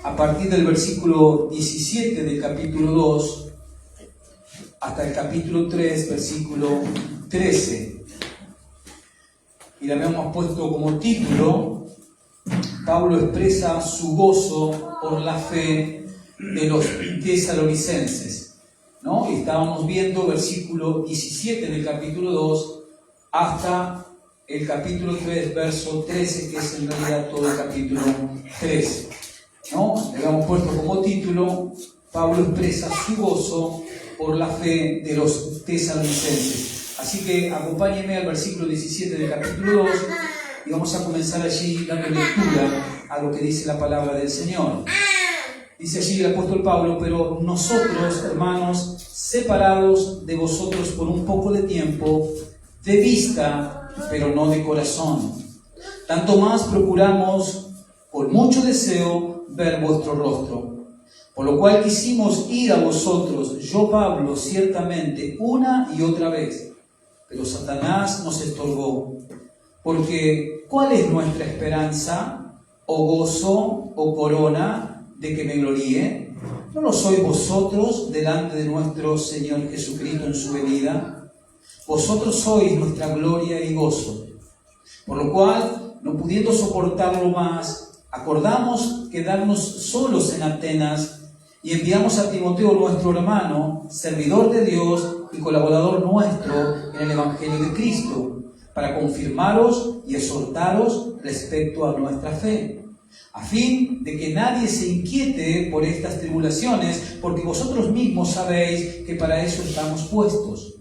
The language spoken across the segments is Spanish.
a partir del versículo 17 del capítulo 2 hasta el capítulo 3, versículo 13. Y le habíamos puesto como título: Pablo expresa su gozo por la fe de los tesalonicenses, ¿no? Y estábamos viendo versículo 17 del capítulo 2 hasta el capítulo 3, verso 13, que es en realidad todo el capítulo 3, ¿no? Le habíamos puesto como título: Pablo expresa su gozo por la fe de los tesalonicenses. Así que acompáñenme al versículo 17 del capítulo 2 y vamos a comenzar allí dando lectura a lo que dice la palabra del Señor. Dice allí el apóstol Pablo: pero nosotros, hermanos, separados de vosotros por un poco de tiempo, de vista, pero no de corazón, tanto más procuramos con mucho deseo ver vuestro rostro. Por lo cual quisimos ir a vosotros, yo Pablo, ciertamente, una y otra vez, pero Satanás nos estorbó. Porque, ¿cuál es nuestra esperanza, o gozo, o corona, de que me gloríe? ¿No lo sois vosotros delante de nuestro Señor Jesucristo en su venida? Vosotros sois nuestra gloria y gozo. Por lo cual, no pudiendo soportarlo más, acordamos quedarnos solos en Atenas, y enviamos a Timoteo, nuestro hermano, servidor de Dios y colaborador nuestro en el Evangelio de Cristo, para confirmaros y exhortaros respecto a nuestra fe, a fin de que nadie se inquiete por estas tribulaciones, porque vosotros mismos sabéis que para eso estamos puestos.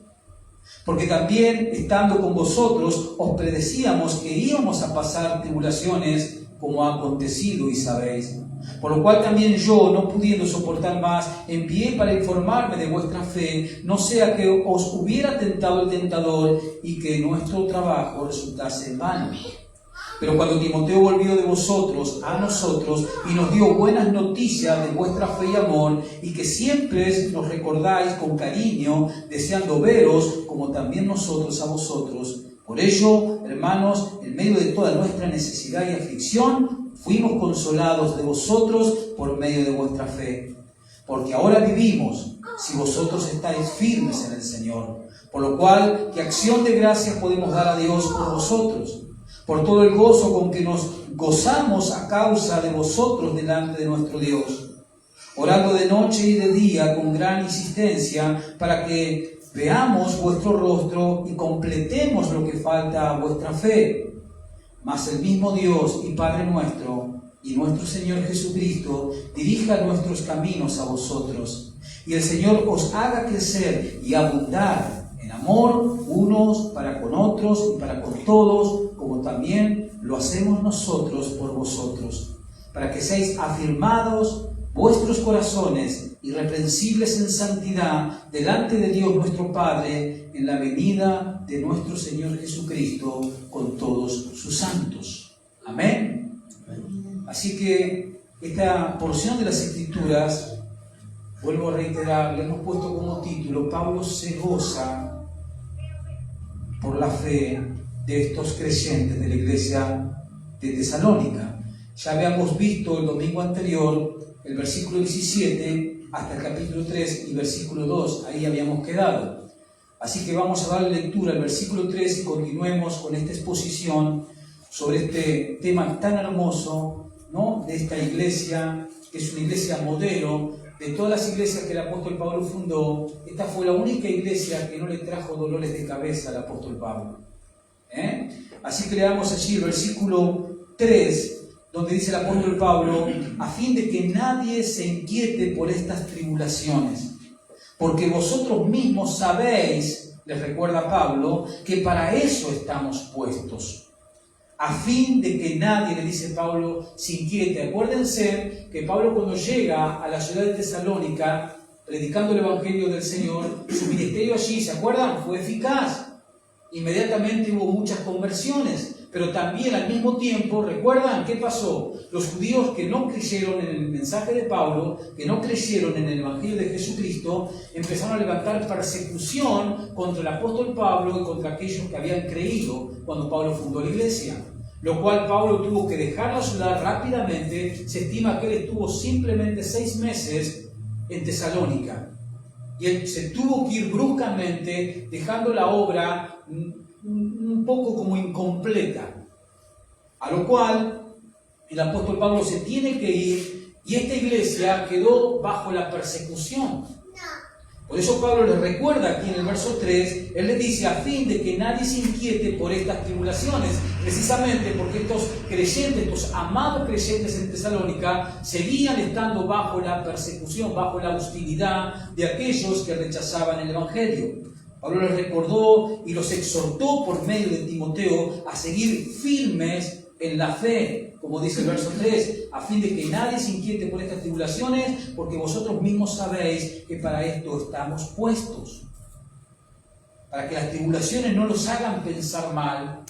Porque también, estando con vosotros, os predecíamos que íbamos a pasar tribulaciones, como ha acontecido y sabéis. Por lo cual también yo, no pudiendo soportar más, envié para informarme de vuestra fe, no sea que os hubiera tentado el tentador y que nuestro trabajo resultase en vano. Pero cuando Timoteo volvió de vosotros a nosotros y nos dio buenas noticias de vuestra fe y amor, y que siempre nos recordáis con cariño, deseando veros, como también nosotros a vosotros. Por ello, hermanos, en medio de toda nuestra necesidad y aflicción, fuimos consolados de vosotros por medio de vuestra fe. Porque ahora vivimos, si vosotros estáis firmes en el Señor. Por lo cual, ¿qué acción de gracias podemos dar a Dios por vosotros? Por todo el gozo con que nos gozamos a causa de vosotros delante de nuestro Dios, orando de noche y de día con gran insistencia, para que veamos vuestro rostro y completemos lo que falta a vuestra fe. Mas el mismo Dios y Padre nuestro y nuestro Señor Jesucristo dirija nuestros caminos a vosotros, y el Señor os haga crecer y abundar en amor unos para con otros y para con todos, como también lo hacemos nosotros por vosotros, para que seáis afirmados vuestros corazones irreprensibles en santidad delante de Dios nuestro Padre en la venida de nuestro Señor Jesucristo con todos sus santos. Amén. Así que esta porción de las Escrituras, vuelvo a reiterar, le hemos puesto como título: Pablo se goza por la fe de estos creyentes de la iglesia de Tesalónica. Ya habíamos visto el domingo anterior el versículo 17 hasta el capítulo 3 y versículo 2, ahí habíamos quedado. Así que vamos a dar lectura al versículo 3 y continuemos con esta exposición sobre este tema tan hermoso, ¿no?, de esta iglesia, que es una iglesia modelo. De todas las iglesias que el apóstol Pablo fundó, esta fue la única iglesia que no le trajo dolores de cabeza al apóstol Pablo. Así que leamos allí el versículo 3, donde dice el apóstol Pablo: a fin de que nadie se inquiete por estas tribulaciones, porque vosotros mismos sabéis, les recuerda Pablo, que para eso estamos puestos. A fin de que nadie, le dice Pablo, se inquiete. Acuérdense que Pablo, cuando llega a la ciudad de Tesalónica, predicando el Evangelio del Señor, su ministerio allí, ¿se acuerdan?, fue eficaz. Inmediatamente hubo muchas conversiones, pero también al mismo tiempo, ¿recuerdan qué pasó? Los judíos que no creyeron en el mensaje de Pablo, que no creyeron en el Evangelio de Jesucristo, empezaron a levantar persecución contra el apóstol Pablo y contra aquellos que habían creído cuando Pablo fundó la iglesia. lo cual Pablo tuvo que dejar la ciudad rápidamente. Se estima que él estuvo simplemente 6 meses en Tesalónica. Y él se tuvo que ir bruscamente, dejando la obra un poco como incompleta. A lo cual el apóstol Pablo se tiene que ir y esta iglesia quedó bajo la persecución. Por eso Pablo les recuerda aquí en el verso 3, él les dice, a fin de que nadie se inquiete por estas tribulaciones, precisamente porque estos creyentes, estos amados creyentes en Tesalónica, seguían estando bajo la persecución, bajo la hostilidad de aquellos que rechazaban el Evangelio. Pablo les recordó y los exhortó por medio de Timoteo a seguir firmes en la fe, como dice el verso 3, a fin de que nadie se inquiete por estas tribulaciones, porque vosotros mismos sabéis que para esto estamos puestos. Para que las tribulaciones no los hagan pensar mal,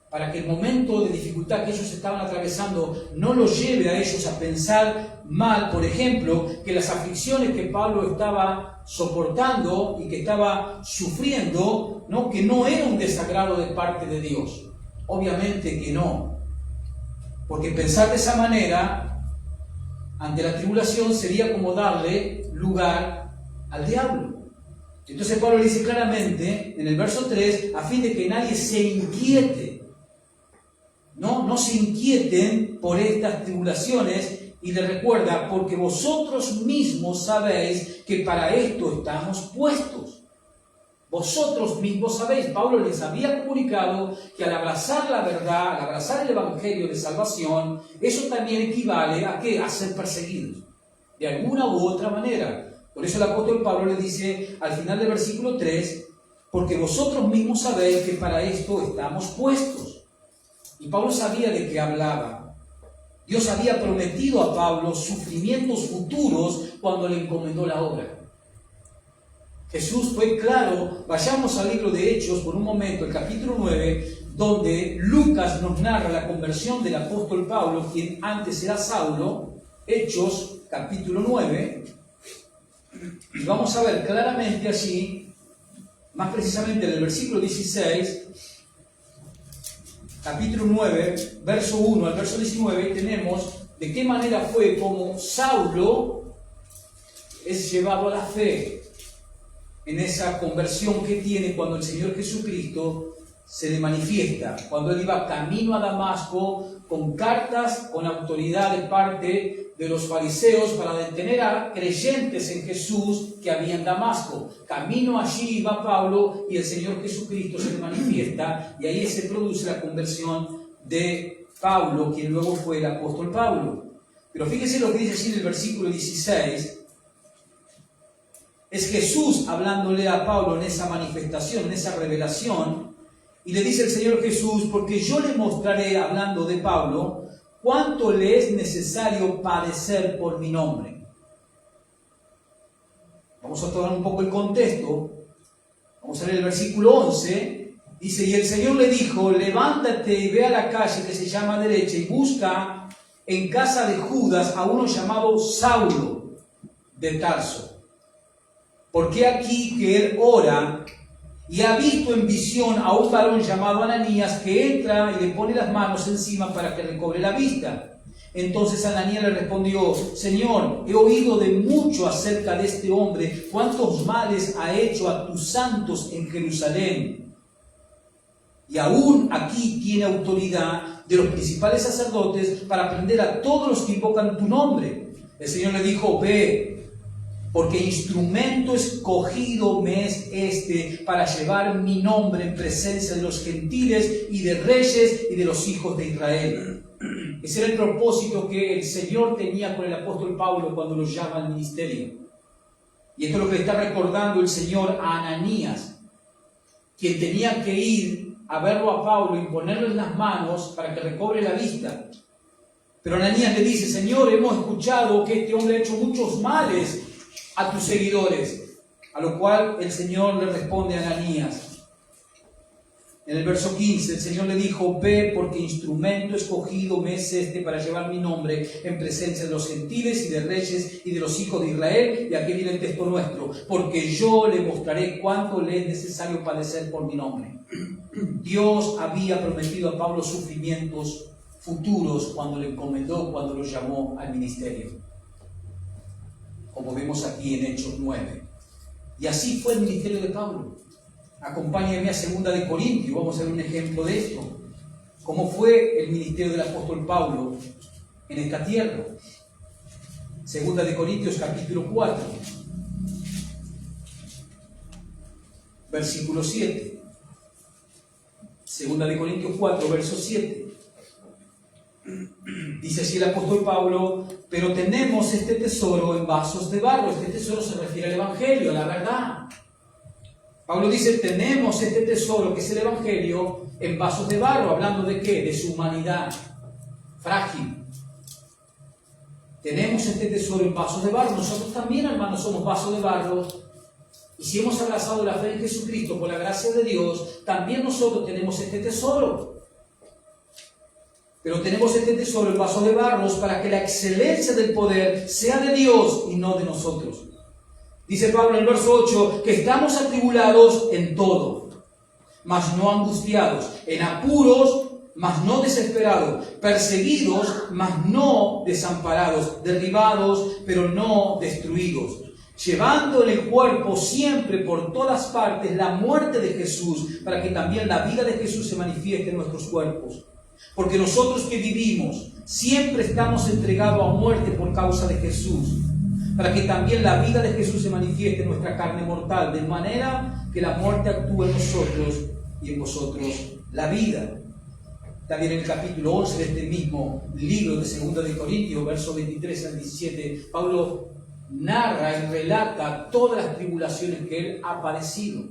para que el momento de dificultad que ellos estaban atravesando no los lleve a ellos a pensar mal, por ejemplo, que las aflicciones que Pablo estaba soportando y que estaba sufriendo, ¿no? Que no era un desagrado de parte de Dios. Obviamente que no, porque pensar de esa manera ante la tribulación sería como darle lugar al diablo. Entonces Pablo dice claramente en el verso 3, a fin de que nadie se inquiete, no se inquieten por estas tribulaciones, y le recuerda, porque vosotros mismos sabéis que para esto estamos puestos. Vosotros mismos sabéis, Pablo les había comunicado que al abrazar la verdad, al abrazar el Evangelio de salvación, eso también equivale a ¿qué? A ser perseguidos, de alguna u otra manera. Por eso el apóstol Pablo le dice al final del versículo 3, porque vosotros mismos sabéis que para esto estamos puestos. Y Pablo sabía de qué hablaba. Dios había prometido a Pablo sufrimientos futuros cuando le encomendó la obra. Jesús fue claro. Vayamos al libro de Hechos por un momento, el capítulo 9, donde Lucas nos narra la conversión del apóstol Pablo, quien antes era Saulo. Hechos, capítulo 9, y vamos a ver claramente allí, más precisamente en el versículo 16, capítulo 9, verso 1 al verso 19, tenemos de qué manera fue como Saulo es llevado a la fe en esa conversión que tiene cuando el Señor Jesucristo se le manifiesta, cuando él iba camino a Damasco con cartas, con autoridad de parte de los fariseos para detener a creyentes en Jesús que había en Damasco. Camino allí iba Pablo y el Señor Jesucristo se le manifiesta y ahí se produce la conversión de Pablo, quien luego fue el apóstol Pablo. Pero fíjese lo que dice así en el versículo 16. Es Jesús hablándole a Pablo en esa manifestación, en esa revelación, y le dice el Señor Jesús, porque yo le mostraré, hablando de Pablo, cuánto le es necesario padecer por mi nombre. Vamos a tomar un poco el contexto. Vamos a leer el versículo 11. Dice, y el Señor le dijo, levántate y ve a la calle que se llama derecha y busca en casa de Judas a uno llamado Saulo de Tarso. Porque aquí que él ora y ha visto en visión a un varón llamado Ananías que entra y le pone las manos encima para que recobre la vista. Entonces Ananías le respondió, Señor, he oído de mucho acerca de este hombre, cuántos males ha hecho a tus santos en Jerusalén. Y aún aquí tiene autoridad de los principales sacerdotes para prender a todos los que invocan tu nombre. El Señor le dijo, ve, porque instrumento escogido me es este para llevar mi nombre en presencia de los gentiles y de reyes y de los hijos de Israel. Ese era el propósito que el Señor tenía con el apóstol Pablo cuando lo llama al ministerio. Y esto es lo que le está recordando el Señor a Ananías, quien tenía que ir a verlo a Pablo y ponerle las manos para que recobre la vista. Pero Ananías le dice, Señor, hemos escuchado que este hombre ha hecho muchos males a tus seguidores. A lo cual el Señor le responde a Ananías. En el verso 15, el Señor le dijo, ve, porque instrumento escogido me es este para llevar mi nombre en presencia de los gentiles y de reyes y de los hijos de Israel. Y aquí viene el texto nuestro, porque yo le mostraré cuánto le es necesario padecer por mi nombre. Dios había prometido a Pablo sufrimientos futuros cuando le encomendó, cuando lo llamó al ministerio, como vemos aquí en Hechos 9. Y así fue el ministerio de Pablo. Acompáñenme a 2 de Corintios, vamos a ver un ejemplo de esto. ¿Cómo fue el ministerio del apóstol Pablo en esta tierra? 2 de Corintios capítulo 4, versículo 7. 2 de Corintios 4, verso 7. Dice así el apóstol Pablo: pero tenemos este tesoro en vasos de barro. Este tesoro se refiere al Evangelio, a la verdad. Pablo dice: tenemos este tesoro, que es el Evangelio, en vasos de barro. ¿Hablando de qué? De su humanidad frágil. Tenemos este tesoro en vasos de barro. Nosotros también, hermanos, somos vasos de barro. Y si hemos abrazado la fe en Jesucristo por la gracia de Dios, también nosotros tenemos este tesoro. Pero tenemos este tesoro en vasos de barro para que la excelencia del poder sea de Dios y no de nosotros. Dice Pablo en el verso 8 que estamos atribulados en todo, mas no angustiados, en apuros, mas no desesperados, perseguidos, mas no desamparados, derribados, pero no destruidos, llevando en el cuerpo siempre por todas partes la muerte de Jesús, para que también la vida de Jesús se manifieste en nuestros cuerpos. Porque nosotros que vivimos siempre estamos entregados a muerte por causa de Jesús, para que también la vida de Jesús se manifieste en nuestra carne mortal, de manera que la muerte actúe en nosotros y en vosotros la vida. También en el capítulo 11 de este mismo libro de 2 de Corintios, versos 23 al 17, Pablo narra y relata todas las tribulaciones que él ha padecido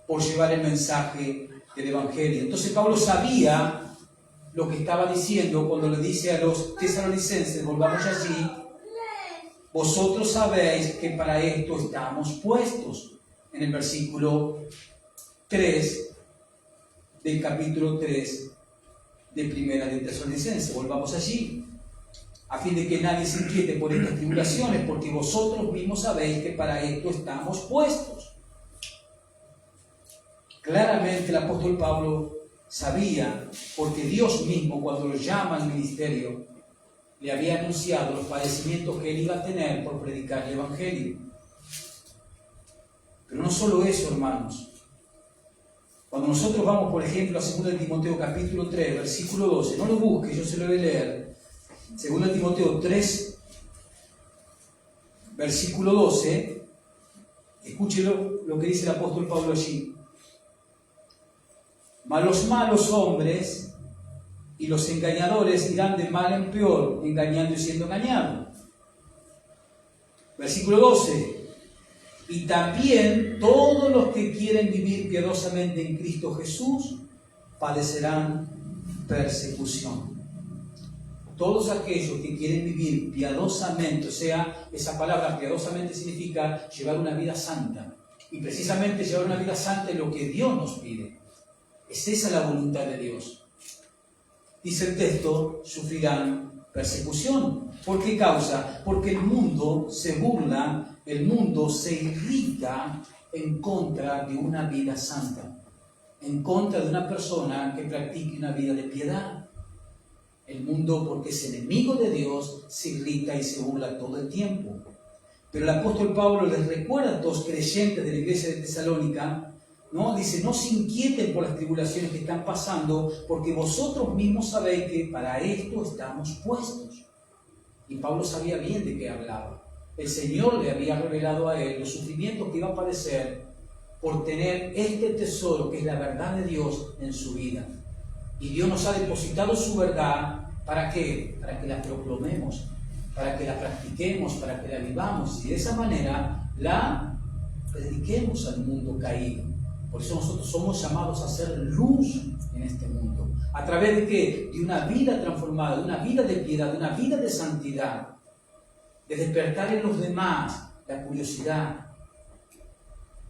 por llevar el mensaje del Evangelio. Entonces Pablo sabía lo que estaba diciendo cuando le dice a los tesalonicenses, volvamos allí: vosotros sabéis que para esto estamos puestos. En el versículo 3 del capítulo 3 de Primera de Tesalonicenses, volvamos allí, a fin de que nadie se inquiete por estas tribulaciones, porque vosotros mismos sabéis que para esto estamos puestos. Claramente el apóstol Pablo sabía, porque Dios mismo, cuando lo llama al ministerio, le había anunciado los padecimientos que él iba a tener por predicar el Evangelio. Pero no solo eso, hermanos. Cuando nosotros vamos, por ejemplo, a 2 de Timoteo capítulo 3, versículo 12, no lo busque, yo se lo voy a leer. 2 de Timoteo 3, versículo 12, escúchelo lo que dice el apóstol Pablo allí. Mas los malos hombres y los engañadores irán de mal en peor, engañando y siendo engañados. Versículo 12. Y también todos los que quieren vivir piadosamente en Cristo Jesús padecerán persecución. Todos aquellos que quieren vivir piadosamente, o sea, esa palabra piadosamente significa llevar una vida santa. Y precisamente llevar una vida santa es lo que Dios nos pide. Es esa la voluntad de Dios. Dice el texto: sufrirán persecución. ¿Por qué causa? Porque el mundo se burla, el mundo se irrita en contra de una vida santa, en contra de una persona que practique una vida de piedad. El mundo, porque es enemigo de Dios, se irrita y se burla todo el tiempo. Pero el apóstol Pablo les recuerda a estos creyentes de la iglesia de Tesalónica, ¿no? Dice: no se inquieten por las tribulaciones que están pasando, porque vosotros mismos sabéis que para esto estamos puestos. Y Pablo sabía bien de qué hablaba. El Señor le había revelado a él los sufrimientos que iba a padecer por tener este tesoro que es la verdad de Dios en su vida. Y Dios nos ha depositado su verdad, ¿para qué? Para que la proclamemos, para que la practiquemos, para que la vivamos y de esa manera la prediquemos al mundo caído. Por eso nosotros somos llamados a ser luz en este mundo. ¿A través de qué? De una vida transformada, de una vida de piedad, de una vida de santidad. De despertar en los demás la curiosidad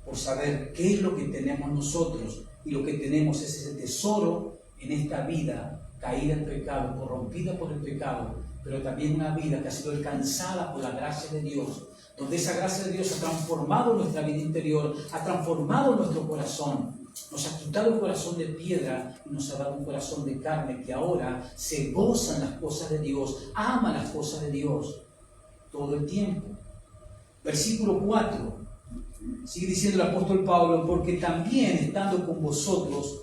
por saber qué es lo que tenemos nosotros. Y lo que tenemos es ese tesoro en esta vida caída en pecado, corrompida por el pecado, pero también una vida que ha sido alcanzada por la gracia de Dios, donde esa gracia de Dios ha transformado nuestra vida interior, ha transformado nuestro corazón, Nos ha quitado el corazón de piedra y nos ha dado un corazón de carne que ahora se goza en las cosas de Dios, ama las cosas de Dios todo el tiempo. Versículo 4, sigue diciendo el apóstol Pablo, porque también estando con vosotros,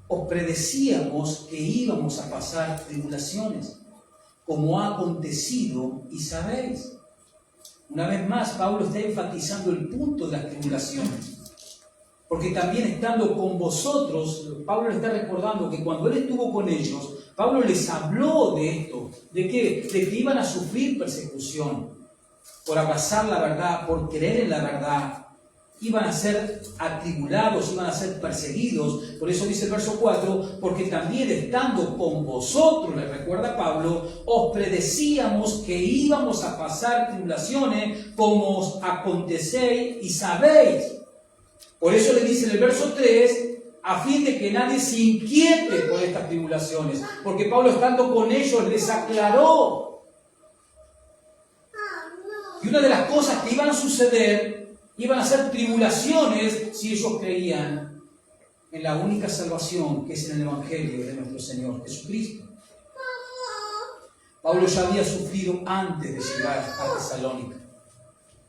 os predecíamos que íbamos a pasar tribulaciones, como ha acontecido y sabéis. Una vez más, Pablo está enfatizando el punto de las tribulaciones. Porque también estando con vosotros, Pablo le está recordando que cuando él estuvo con ellos, Pablo les habló de esto. ¿De qué? De que iban a sufrir persecución por abrazar la verdad, por creer en la verdad. Iban a ser atribulados, iban a ser perseguidos. Por eso dice el verso 4, porque también estando con vosotros, le recuerda Pablo, os predecíamos que íbamos a pasar tribulaciones como os acontecéis y sabéis. Por eso le dice en el verso 3, a fin de que nadie se inquiete por estas tribulaciones, porque Pablo estando con ellos les aclaró. Y una de las cosas que iban a suceder, iban a ser tribulaciones si ellos creían en la única salvación que es en el Evangelio de nuestro Señor Jesucristo. Pablo ya había sufrido antes de llegar a Tesalónica.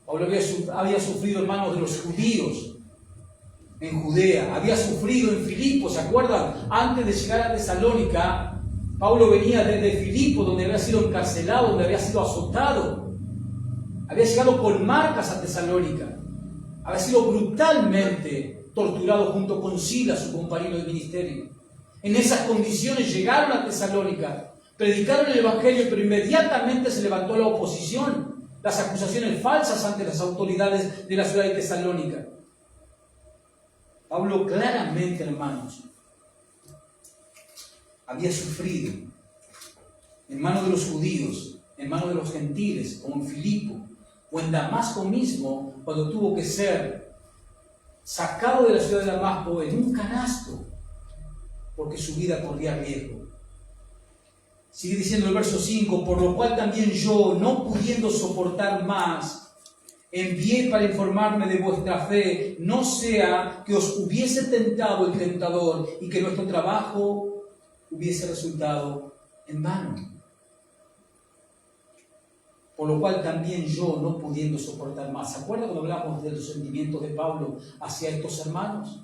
Pablo había sufrido en manos de los judíos en Judea, había sufrido en Filipo, ¿se acuerdan? Antes de llegar a Tesalónica, Pablo venía desde Filipo, donde había sido encarcelado, donde había sido azotado. Había llegado con marcas a Tesalónica. Había sido brutalmente torturado junto con Silas, su compañero de ministerio. En esas condiciones llegaron a Tesalónica, predicaron el Evangelio, pero inmediatamente se levantó la oposición, las acusaciones falsas ante las autoridades de la ciudad de Tesalónica. Pablo claramente, hermanos, había sufrido en manos de los judíos, en manos de los gentiles, como en Filipo, o en Damasco mismo, cuando tuvo que ser sacado de la ciudad de Damasco en un canasto, porque su vida corría riesgo. Sigue diciendo el verso 5, por lo cual también yo, no pudiendo soportar más, envié para informarme de vuestra fe, no sea que os hubiese tentado el tentador y que nuestro trabajo hubiese resultado en vano. Por lo cual también yo, no pudiendo soportar más. ¿Se acuerdan cuando hablamos de los sentimientos de Pablo hacia estos hermanos?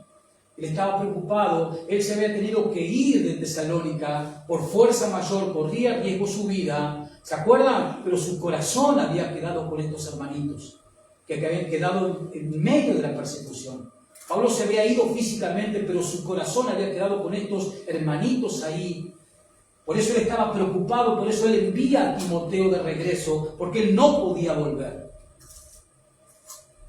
Él estaba preocupado, él se había tenido que ir de Tesalónica por fuerza mayor, corría riesgo su vida. ¿Se acuerdan? Pero su corazón había quedado con estos hermanitos, que habían quedado en medio de la persecución. Pablo se había ido físicamente, pero su corazón había quedado con estos hermanitos ahí. Por eso él estaba preocupado, por eso él envía a Timoteo de regreso, porque él no podía volver.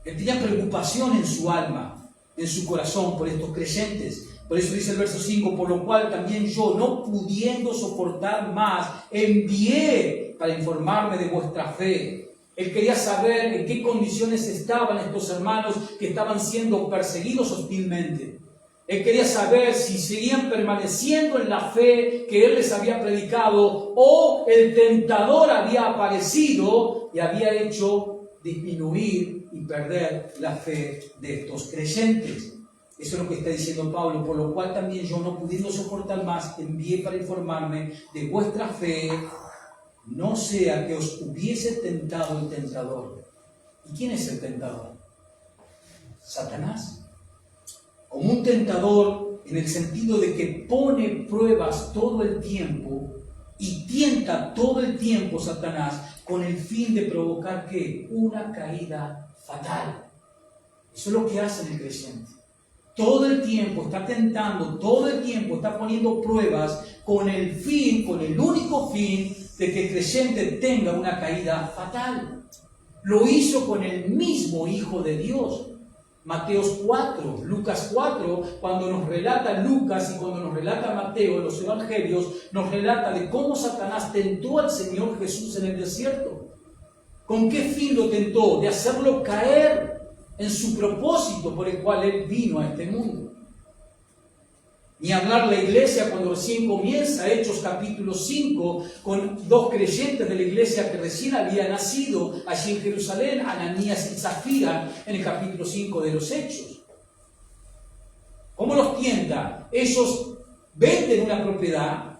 Él tenía preocupación en su alma, en su corazón, por estos creyentes. Por eso dice el verso 5, por lo cual también yo, no pudiendo soportar más, envié para informarme de vuestra fe. Él quería saber en qué condiciones estaban estos hermanos que estaban siendo perseguidos hostilmente. Él quería saber si seguían permaneciendo en la fe que él les había predicado o el tentador había aparecido y había hecho disminuir y perder la fe de estos creyentes. Eso es lo que está diciendo Pablo, por lo cual también yo, no pudiendo soportar más, envié para informarme de vuestra fe, no sea que os hubiese tentado el tentador. ¿Y quién es el tentador? Satanás. Como un tentador en el sentido de que pone pruebas todo el tiempo y tienta todo el tiempo Satanás con el fin de provocar ¿qué? Una caída fatal. Eso es lo que hace el creyente. Todo el tiempo está tentando, todo el tiempo está poniendo pruebas con el fin, con el único fin de que el creyente tenga una caída fatal. Lo hizo con el mismo Hijo de Dios. Mateos 4, Lucas 4, cuando nos relata Lucas y cuando nos relata Mateo en los Evangelios, nos relata de cómo Satanás tentó al Señor Jesús en el desierto. ¿Con qué fin lo tentó? De hacerlo caer en su propósito por el cual Él vino a este mundo. Ni hablar la iglesia cuando recién comienza, Hechos capítulo 5, con dos creyentes de la iglesia que recién había nacido allí en Jerusalén, Ananías y Zafira, en el capítulo 5 de los Hechos. ¿Cómo los tienta? Ellos venden una propiedad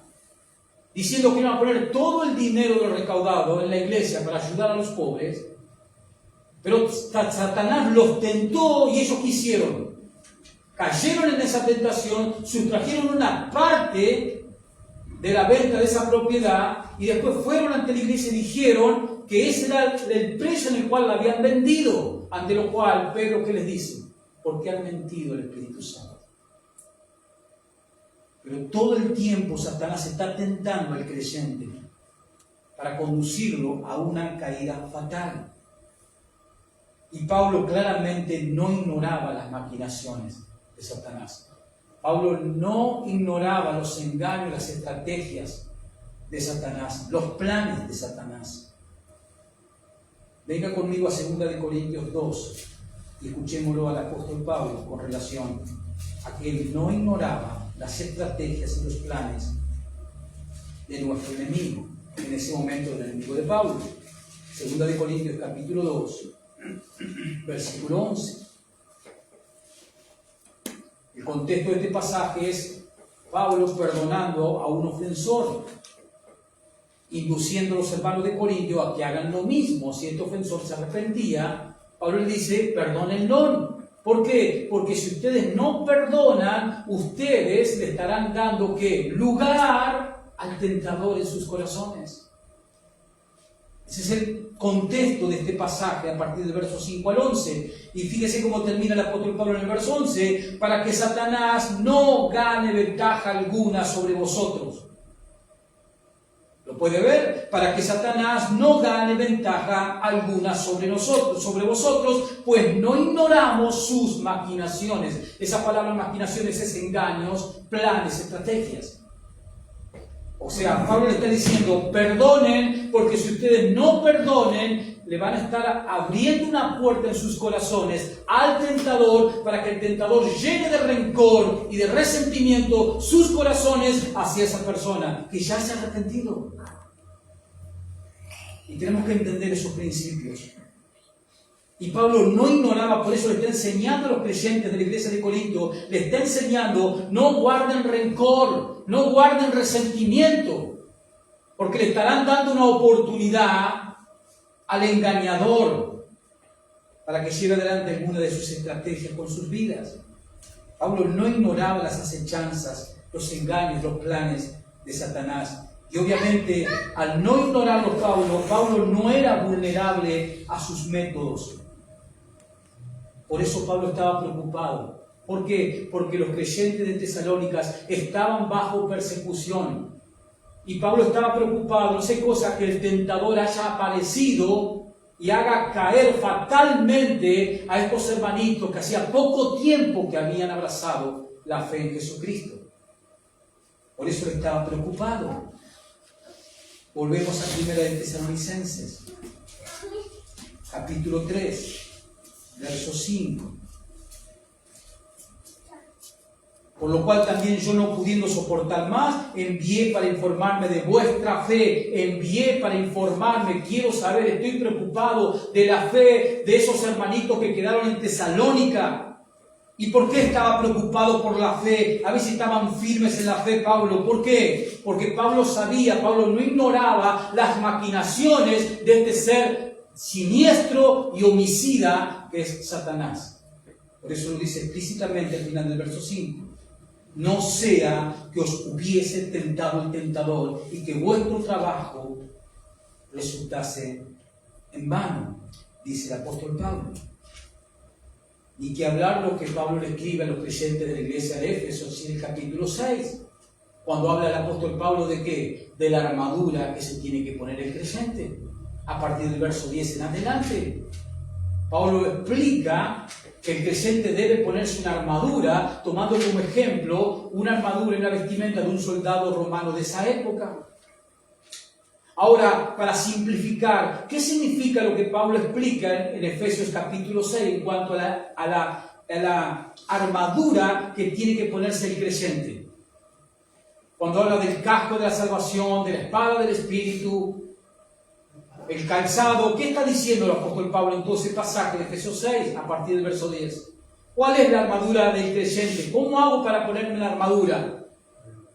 diciendo que van a poner todo el dinero de lo recaudado en la iglesia para ayudar a los pobres, pero Satanás los tentó y ellos quisieron. Cayeron en esa tentación, sustrajeron una parte de la venta de esa propiedad y después fueron ante la iglesia y dijeron que ese era el precio en el cual la habían vendido, ante lo cual Pedro, ¿qué les dice? Porque han mentido al Espíritu Santo. Pero todo el tiempo Satanás está tentando al creyente para conducirlo a una caída fatal. Y Pablo claramente no ignoraba las maquinaciones de Satanás. Pablo no ignoraba los engaños, las estrategias de Satanás, los planes de Satanás. Venga conmigo a 2 Corintios 2 y escuchémoslo al apóstol Pablo con relación a que él no ignoraba las estrategias y los planes de nuestro enemigo, en ese momento del enemigo de Pablo. 2 Corintios capítulo 2, versículo 11. El contexto de este pasaje es Pablo perdonando a un ofensor, induciendo a los hermanos de Corintio a que hagan lo mismo. Si este ofensor se arrepentía, Pablo le dice, perdónenlo. ¿Por qué? Porque si ustedes no perdonan, ustedes le estarán dando ¿qué? Lugar al tentador en sus corazones. Ese es el contexto de este pasaje a partir del verso 5 al 11. Y fíjese cómo termina el apóstol Pablo en el verso 11, para que Satanás no gane ventaja alguna sobre vosotros. ¿Lo puede ver? Para que Satanás no gane ventaja alguna sobre nosotros, sobre vosotros, pues no ignoramos sus maquinaciones. Esa palabra maquinaciones es engaños, planes, estrategias. O sea, Pablo le está diciendo, perdonen, porque si ustedes no perdonen, le van a estar abriendo una puerta en sus corazones al tentador, para que el tentador llene de rencor y de resentimiento sus corazones hacia esa persona que ya se ha arrepentido. Y tenemos que entender esos principios. Y Pablo no ignoraba, por eso le está enseñando a los creyentes de la iglesia de Corinto, le está enseñando, no guarden rencor, no guarden resentimiento, porque le estarán dando una oportunidad al engañador para que lleve adelante alguna de sus estrategias con sus vidas. Pablo no ignoraba las acechanzas, los engaños, los planes de Satanás. Y obviamente, al no ignorarlos Pablo no era vulnerable a sus métodos. Por eso Pablo estaba preocupado. ¿Por qué? Porque los creyentes de Tesalónicas estaban bajo persecución. Y Pablo estaba preocupado, no sé cosa, que el tentador haya aparecido y haga caer fatalmente a estos hermanitos que hacía poco tiempo que habían abrazado la fe en Jesucristo. Por eso estaba preocupado. Volvemos a 1 de Tesalonicenses, capítulo 3, verso 5. Por lo cual también yo, no pudiendo soportar más, envié para informarme de vuestra fe. Envié para informarme, quiero saber, estoy preocupado de la fe de esos hermanitos que quedaron en Tesalónica. ¿Y por qué estaba preocupado por la fe? A ver si estaban firmes en la fe, Pablo. ¿Por qué? Porque Pablo sabía, Pablo no ignoraba las maquinaciones de este ser siniestro y homicida que es Satanás. Por eso lo dice explícitamente al final del verso 5. No sea que os hubiese tentado el tentador y que vuestro trabajo resultase en vano, dice el apóstol Pablo. Ni que hablar lo que Pablo le escribe a los creyentes de la iglesia de Éfeso en el capítulo 6, cuando habla el apóstol Pablo de ¿qué? De la armadura que se tiene que poner el creyente, a partir del verso 10 en adelante. Pablo explica que el creyente debe ponerse una armadura, tomando como ejemplo una armadura y una vestimenta de un soldado romano de esa época. Ahora, para simplificar, ¿qué significa lo que Pablo explica en Efesios capítulo 6 en cuanto a la armadura que tiene que ponerse el creyente? Cuando habla del casco de la salvación, de la espada del Espíritu, el calzado, ¿qué está diciendo el apóstol Pablo en todo ese pasaje de Efesios 6 a partir del verso 10? ¿Cuál es la armadura del creyente? ¿Cómo hago para ponerme la armadura?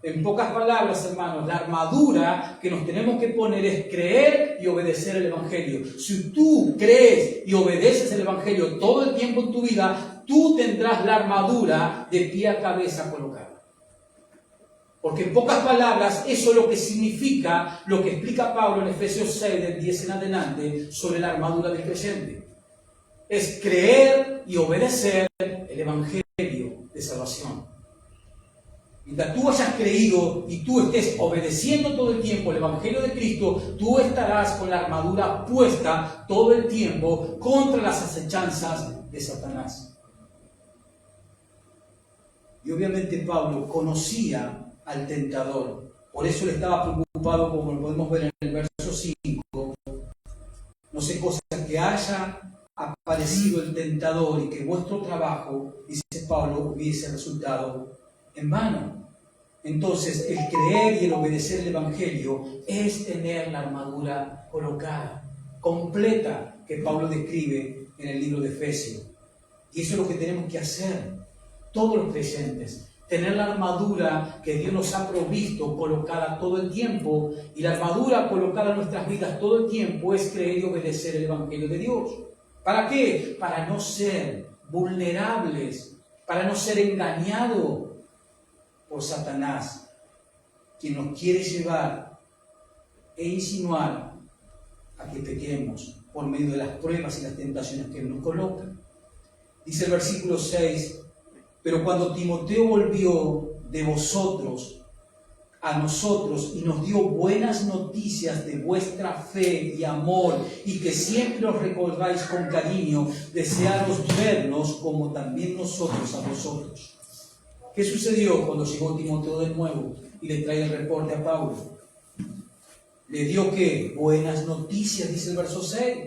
En pocas palabras, hermanos, la armadura que nos tenemos que poner es creer y obedecer el Evangelio. Si tú crees y obedeces el Evangelio todo el tiempo en tu vida, tú tendrás la armadura de pie a cabeza colocada. Porque en pocas palabras, eso es lo que significa, lo que explica Pablo en Efesios 6, del 10 en adelante, sobre la armadura del creyente. Es creer y obedecer el Evangelio de salvación. Mientras tú hayas creído y tú estés obedeciendo todo el tiempo el Evangelio de Cristo, tú estarás con la armadura puesta todo el tiempo contra las acechanzas de Satanás. Y obviamente Pablo conocía al tentador, por eso él estaba preocupado, como lo podemos ver en el verso 5. No sé, cosa que haya aparecido el tentador y que vuestro trabajo, dice Pablo, hubiese resultado en vano. Entonces, el creer y el obedecer el Evangelio es tener la armadura colocada, completa, que Pablo describe en el libro de Efesios. Y eso es lo que tenemos que hacer, todos los creyentes. Tener la armadura que Dios nos ha provisto, colocada todo el tiempo. Y la armadura colocada en nuestras vidas todo el tiempo es creer y obedecer el Evangelio de Dios. ¿Para qué? Para no ser vulnerables, para no ser engañados por Satanás, quien nos quiere llevar e insinuar a que pequemos por medio de las pruebas y las tentaciones que Él nos coloca. Dice el versículo 6, pero cuando Timoteo volvió de vosotros a nosotros y nos dio buenas noticias de vuestra fe y amor, y que siempre os recordáis con cariño, desearos vernos como también nosotros a vosotros. ¿Qué sucedió cuando llegó Timoteo de nuevo y le trae el reporte a Pablo? ¿Le dio qué? Buenas noticias, dice el verso 6.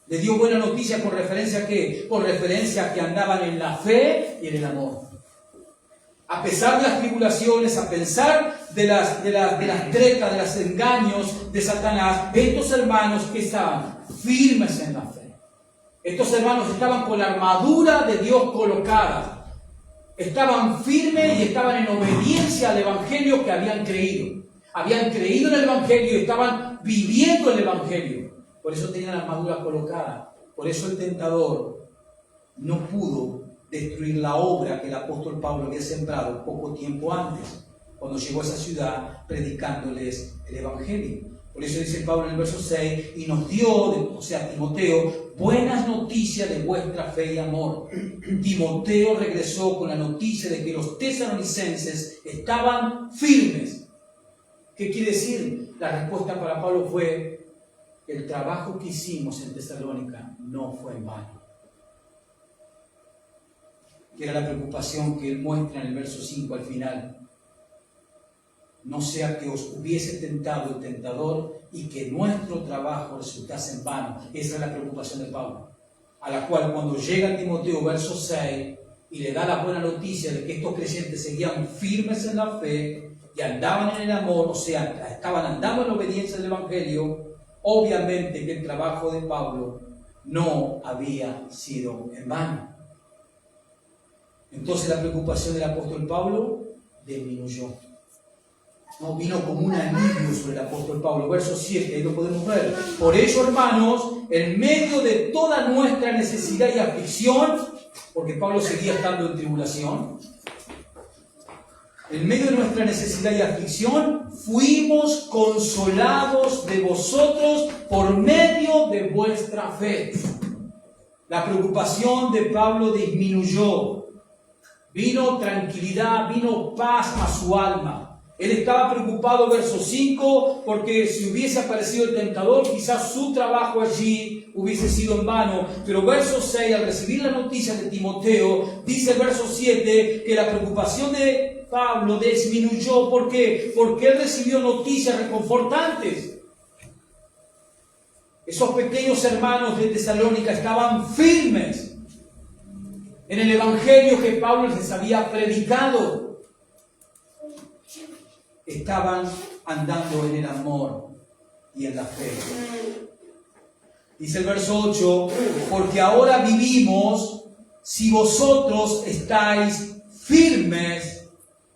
¿Le dio buenas noticias con referencia a qué? Con referencia a que andaban en la fe y en el amor. A pesar de las tribulaciones, a pesar de las tretas, de los engaños de Satanás, estos hermanos que estaban firmes en la fe. Estos hermanos estaban con la armadura de Dios colocada. Estaban firmes y estaban en obediencia al Evangelio que habían creído. Habían creído en el Evangelio y estaban viviendo el Evangelio. Por eso tenían la armadura colocada. Por eso el tentador no pudo destruir la obra que el apóstol Pablo había sembrado poco tiempo antes, cuando llegó a esa ciudad predicándoles el Evangelio. Por eso dice Pablo en el verso 6, y nos dio, o sea, Timoteo, buenas noticias de vuestra fe y amor. Timoteo regresó con la noticia de que los tesalonicenses estaban firmes. ¿Qué quiere decir? La respuesta para Pablo fue: el trabajo que hicimos en Tesalónica no fue en vano. Que era la preocupación que él muestra en el verso 5 al final. No sea que os hubiese tentado el tentador y que nuestro trabajo resultase en vano. Esa es la preocupación de Pablo. A la cual cuando llega Timoteo, verso 6, y le da la buena noticia de que estos creyentes seguían firmes en la fe y andaban en el amor, o sea, estaban andando en la obediencia del Evangelio, obviamente que el trabajo de Pablo no había sido en vano. Entonces la preocupación del apóstol Pablo disminuyó. No, vino como un alivio sobre el apóstol Pablo. Verso 7, ahí lo podemos ver. Por ello, hermanos, en medio de toda nuestra necesidad y aflicción, porque Pablo seguía estando en tribulación, en medio de nuestra necesidad y aflicción, fuimos consolados de vosotros por medio de vuestra fe. La preocupación de Pablo disminuyó. Vino tranquilidad, vino paz a su alma. Él estaba preocupado, verso 5, porque si hubiese aparecido el tentador, quizás su trabajo allí hubiese sido en vano. Pero verso 6, al recibir la noticia de Timoteo, dice el verso 7 que la preocupación de Pablo disminuyó. ¿Por qué? Porque él recibió noticias reconfortantes. Esos pequeños hermanos de Tesalónica estaban firmes en el Evangelio que Pablo les había predicado. Estaban andando en el amor y en la fe. Dice el verso 8, porque ahora vivimos si vosotros estáis firmes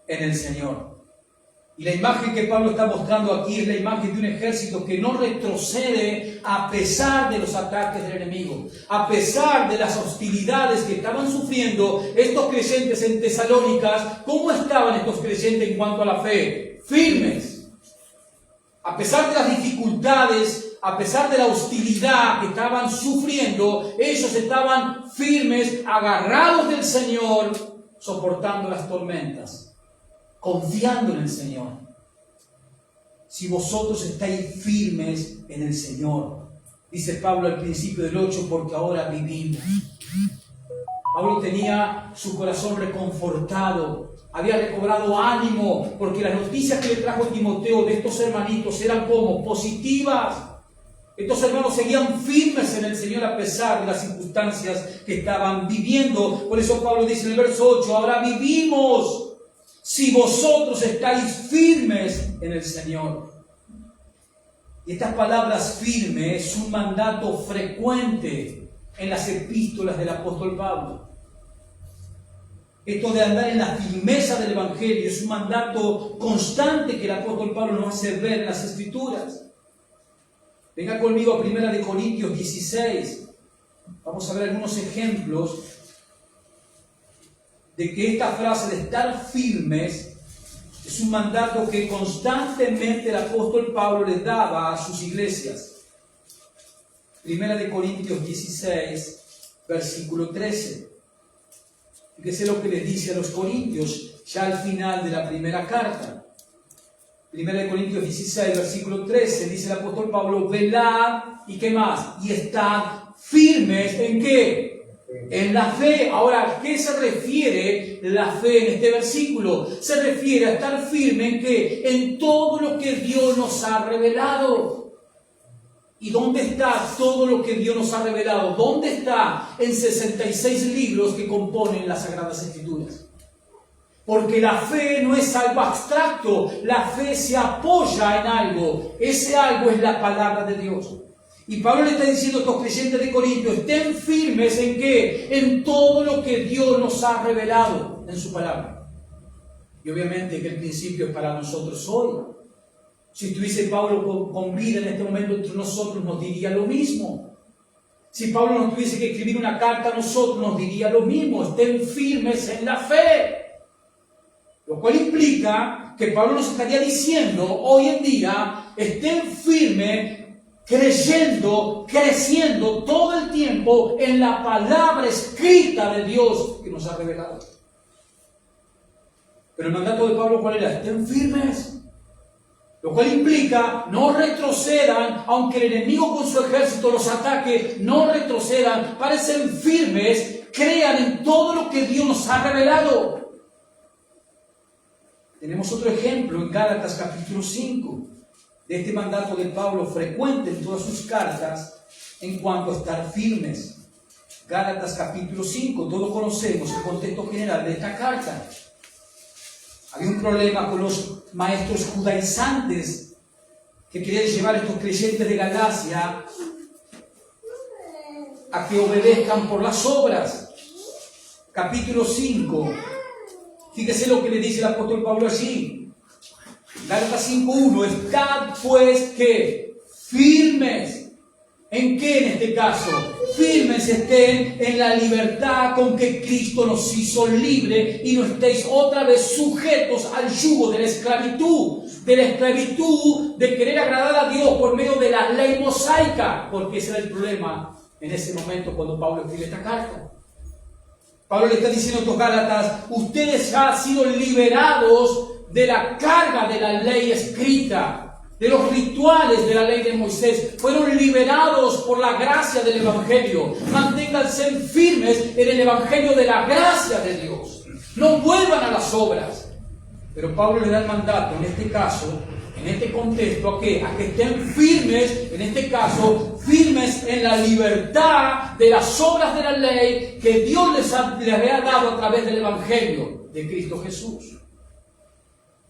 en el Señor. Y la imagen que Pablo está mostrando aquí es la imagen de un ejército que no retrocede a pesar de los ataques del enemigo, a pesar de las hostilidades que estaban sufriendo estos creyentes en Tesalónicas. ¿Cómo estaban estos creyentes en cuanto a la fe? Firmes. A pesar de las dificultades, a pesar de la hostilidad que estaban sufriendo, ellos estaban firmes, agarrados del Señor, soportando las tormentas, confiando en el Señor. Si vosotros estáis firmes en el Señor, dice Pablo al principio del 8, porque ahora vivimos. Pablo tenía su corazón reconfortado, había recobrado ánimo, porque las noticias que le trajo Timoteo de estos hermanitos eran como positivas. Estos hermanos seguían firmes en el Señor a pesar de las circunstancias que estaban viviendo. Por eso Pablo dice en el verso 8, ahora vivimos si vosotros estáis firmes en el Señor. Y estas palabras firme es un mandato frecuente en las epístolas del apóstol Pablo. Esto de andar en la firmeza del Evangelio es un mandato constante que el apóstol Pablo nos hace ver en las Escrituras. Venga conmigo a 1 Corintios 16. Vamos a ver algunos ejemplos de que esta frase de estar firmes es un mandato que constantemente el apóstol Pablo le daba a sus iglesias. 1 Corintios 16, versículo 13. Fíjese lo que les dice a los corintios ya al final de la primera carta. 1 Corintios 16, versículo 13, dice el apóstol Pablo, velad, ¿y qué más? Y estad firmes, ¿en qué? En la fe. Ahora, ¿a qué se refiere la fe en este versículo? Se refiere a estar firme ¿en qué? En todo lo que Dios nos ha revelado. ¿Y dónde está todo lo que Dios nos ha revelado? ¿Dónde está en 66 libros que componen las Sagradas Escrituras? Porque la fe no es algo abstracto, la fe se apoya en algo. Ese algo es la palabra de Dios. Y Pablo le está diciendo a estos creyentes de Corinto, estén firmes ¿en qué? En todo lo que Dios nos ha revelado en su palabra. Y obviamente que el principio es para nosotros hoy. Si estuviese Pablo con vida en este momento entre nosotros, nos diría lo mismo. Si Pablo nos tuviese que escribir una carta a nosotros, nos diría lo mismo. Estén firmes en la fe. Lo cual implica que Pablo nos estaría diciendo hoy en día, estén firmes, creyendo, creciendo todo el tiempo en la palabra escrita de Dios que nos ha revelado. Pero el mandato de Pablo, ¿cuál era? Estén firmes. Lo cual implica, no retrocedan, aunque el enemigo con su ejército los ataque, no retrocedan, parecen firmes, crean en todo lo que Dios nos ha revelado. Tenemos otro ejemplo en Gálatas capítulo 5, de este mandato de Pablo frecuente en todas sus cartas en cuanto a estar firmes. Gálatas capítulo 5, todos conocemos el contexto general de esta carta. Había un problema con los maestros judaizantes que querían llevar a estos creyentes de Galacia a que obedezcan por las obras. Capítulo 5. Fíjese lo que le dice el apóstol Pablo allí. Gálatas 5:1. Estad pues que firmes. ¿En qué en este caso? Firmes estén en la libertad con que Cristo nos hizo libre y no estéis otra vez sujetos al yugo de la esclavitud de querer agradar a Dios por medio de la ley mosaica, porque ese era el problema en ese momento cuando Pablo escribe esta carta. Pablo le está diciendo a estos Gálatas, ustedes ya han sido liberados de la carga de la ley escrita, de los rituales de la ley de Moisés, fueron liberados por la gracia del Evangelio. Manténganse firmes en el Evangelio de la gracia de Dios. No vuelvan a las obras. Pero Pablo le da el mandato, en este caso, en este contexto, ¿a qué? A que estén firmes, en este caso, firmes en la libertad de las obras de la ley que Dios les había dado a través del Evangelio de Cristo Jesús.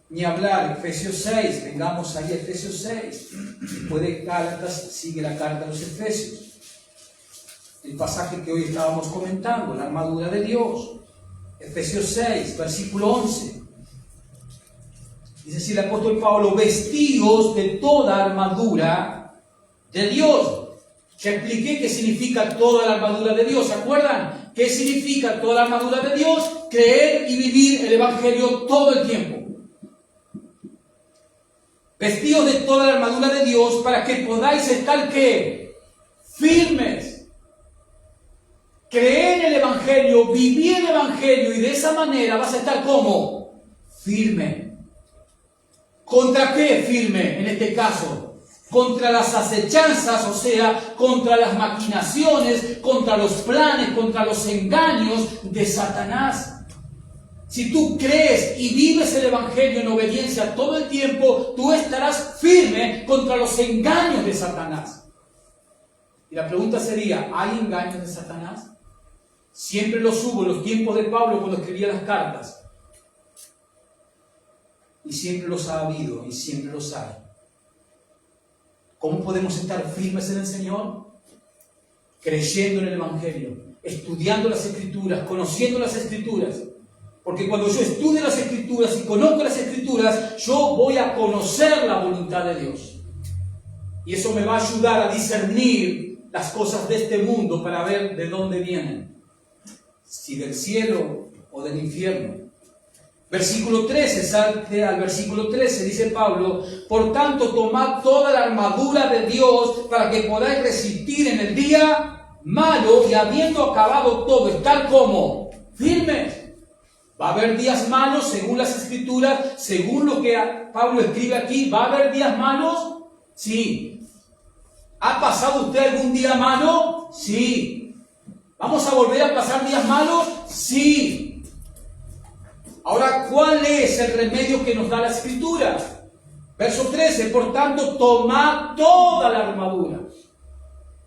Ni hablar, Efesios 6, vengamos ahí a Efesios 6. Después de Gálatas sigue la carta a los Efesios. el pasaje que hoy estábamos comentando, la armadura de Dios. Efesios 6, versículo 11. Dice así el apóstol Pablo: vestidos de toda armadura de Dios. Ya expliqué qué significa toda la armadura de Dios. ¿Se acuerdan? ¿Qué significa toda la armadura de Dios? Creer y vivir el Evangelio todo el tiempo. Vestidos de toda la armadura de Dios para que podáis estar, ¿qué? Firmes. Creer en el Evangelio, vivir el Evangelio, y de esa manera vas a estar ¿cómo? Firme. ¿Contra qué firme en este caso? Contra las acechanzas, o sea, contra las maquinaciones, contra los planes, contra los engaños de Satanás. Si tú crees y vives el Evangelio en obediencia todo el tiempo, tú estarás firme contra los engaños de Satanás. Y la pregunta sería, ¿hay engaños de Satanás? Siempre los hubo en los tiempos de Pablo cuando escribía las cartas. Y siempre los ha habido y siempre los hay. ¿Cómo podemos estar firmes en el Señor? Creyendo en el Evangelio, estudiando las Escrituras, conociendo las Escrituras. Porque cuando yo estudio las Escrituras y conozco las Escrituras, yo voy a conocer la voluntad de Dios. Y eso me va a ayudar a discernir las cosas de este mundo para ver de dónde vienen. Si del cielo o del infierno. Versículo 13, salte al versículo 13, dice Pablo: por tanto, tomad toda la armadura de Dios para que podáis resistir en el día malo, y habiendo acabado todo, estar como firmes. Va a haber días malos según las Escrituras, según lo que Pablo escribe aquí. ¿Va a haber días malos? Sí. ¿Ha pasado usted algún día malo? Sí. ¿Vamos a volver a pasar días malos? Sí. Ahora, ¿cuál es el remedio que nos da la Escritura? Verso 13, por tanto, tomad toda la armadura.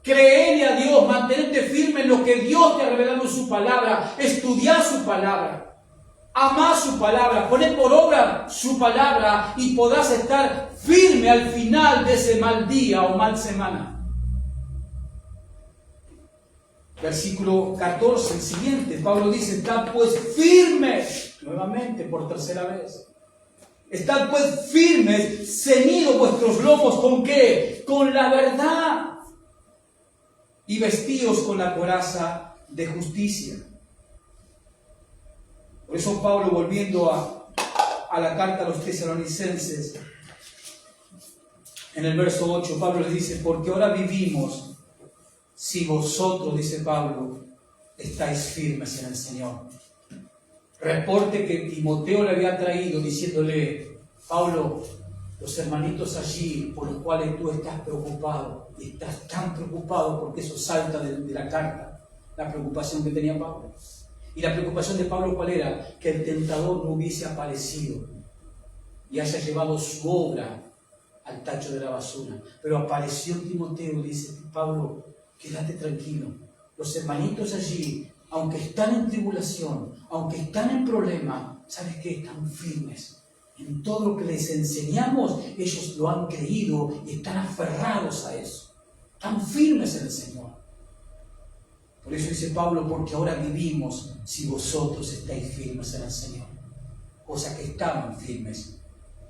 Creedle a Dios, mantenerte firme en lo que Dios te ha revelado en su palabra. Estudiar su palabra. Amar su palabra, poner por obra su palabra, y podrás estar firme al final de ese mal día o mal semana. Versículo 14, el siguiente, Pablo dice: estad pues firmes, nuevamente por tercera vez. Estad pues firmes, ceñidos vuestros lomos, ¿con qué? Con la verdad. Y vestidos con la coraza de justicia. Por eso Pablo, volviendo a la carta a los tesalonicenses, en el verso 8, Pablo les dice: porque ahora vivimos si vosotros, dice Pablo, estáis firmes en el Señor. Reporte que Timoteo le había traído diciéndole: Pablo, los hermanitos allí por los cuales tú estás preocupado, y estás tan preocupado porque eso salta de la carta, la preocupación que tenía Pablo. Y la preocupación de Pablo, ¿cuál era? Que el tentador no hubiese aparecido y haya llevado su obra al tacho de la basura. Pero apareció Timoteo y dice: Pablo, quédate tranquilo. Los hermanitos allí, aunque están en tribulación, aunque están en problema, ¿sabes qué? Están firmes. En todo lo que les enseñamos, ellos lo han creído y están aferrados a eso. Están firmes en el Señor. Por eso dice Pablo: porque ahora vivimos si vosotros estáis firmes en el Señor. O sea que estaban firmes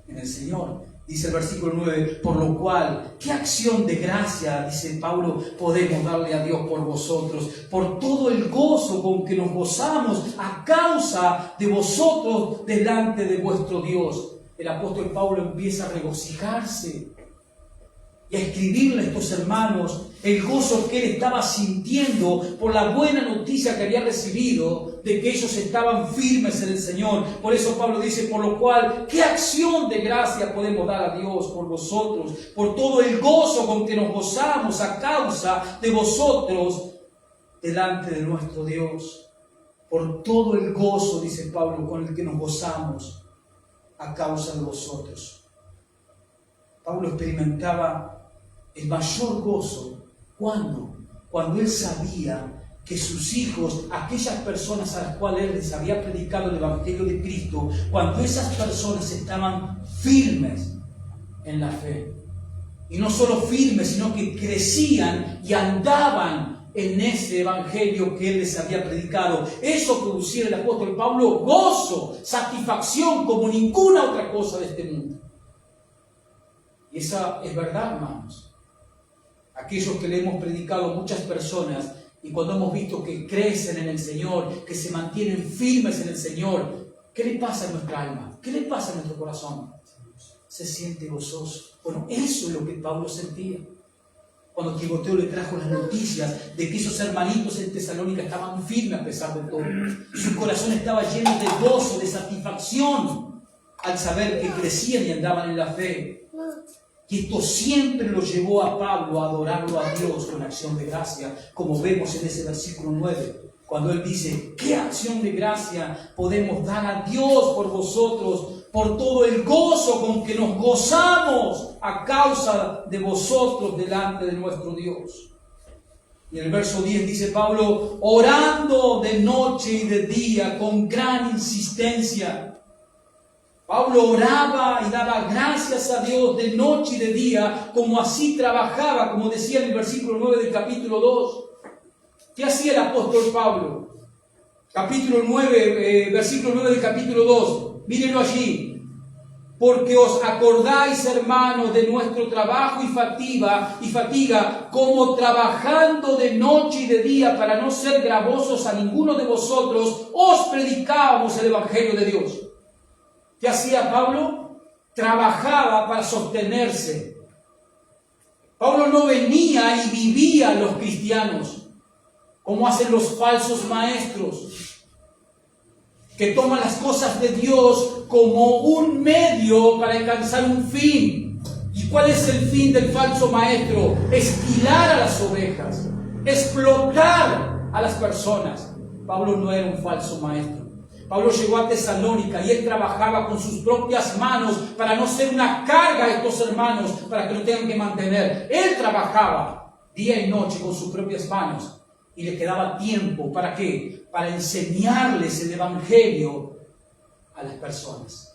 en el Señor. Dice el versículo 9: por lo cual, ¿qué acción de gracia, dice Pablo, podemos darle a Dios por vosotros? Por todo el gozo con que nos gozamos a causa de vosotros delante de vuestro Dios. El apóstol Pablo empieza a regocijarse y a escribirle a estos hermanos el gozo que él estaba sintiendo por la buena noticia que había recibido de que ellos estaban firmes en el Señor. Por eso Pablo dice: por lo cual, ¿qué acción de gracia podemos dar a Dios por vosotros? Por todo el gozo con que nos gozamos a causa de vosotros delante de nuestro Dios. Por todo el gozo, dice Pablo, con el que nos gozamos a causa de vosotros. Pablo experimentaba el mayor gozo. ¿Cuándo? Cuando él sabía que sus hijos, aquellas personas a las cuales él les había predicado el Evangelio de Cristo, cuando esas personas estaban firmes en la fe. Y no solo firmes, sino que crecían y andaban en ese evangelio que él les había predicado. Eso producía el apóstol Pablo gozo, satisfacción como ninguna otra cosa de este mundo. Y esa es verdad, hermanos. Aquellos que le hemos predicado a muchas personas y cuando hemos visto que crecen en el Señor, que se mantienen firmes en el Señor, ¿qué le pasa a nuestra alma? ¿Qué le pasa a nuestro corazón? Se siente gozoso. Bueno, eso es lo que Pablo sentía. Cuando Timoteo le trajo las noticias de que esos hermanitos en Tesalónica estaban firmes a pesar de todo. Su corazón estaba lleno de gozo, de satisfacción al saber que crecían y andaban en la fe. Y esto siempre lo llevó a Pablo a adorarlo a Dios con acción de gracia, como vemos en ese versículo 9, cuando él dice: ¿qué acción de gracia podemos dar a Dios por vosotros, por todo el gozo con que nos gozamos a causa de vosotros delante de nuestro Dios? Y en el verso 10 dice Pablo: orando de noche y de día con gran insistencia. Pablo oraba y daba gracias a Dios de noche y de día, como así trabajaba, como decía en el versículo 9 del capítulo 2. ¿Qué hacía el apóstol Pablo? Capítulo 9, versículo 9 del capítulo 2. Mírenlo allí. Porque os acordáis, hermanos, de nuestro trabajo y fatiga, como trabajando de noche y de día para no ser gravosos a ninguno de vosotros, os predicábamos el evangelio de Dios. ¿Qué hacía Pablo? Trabajaba para sostenerse. Pablo no venía y vivía a los cristianos como hacen los falsos maestros, que toman las cosas de Dios como un medio para alcanzar un fin. ¿Y cuál es el fin del falso maestro? Esquilar a las ovejas, explotar a las personas. Pablo no era un falso maestro. Pablo llegó a Tesalónica y él trabajaba con sus propias manos para no ser una carga a estos hermanos, para que lo tengan que mantener. Él trabajaba día y noche con sus propias manos y le quedaba tiempo. ¿Para qué? Para enseñarles el evangelio a las personas.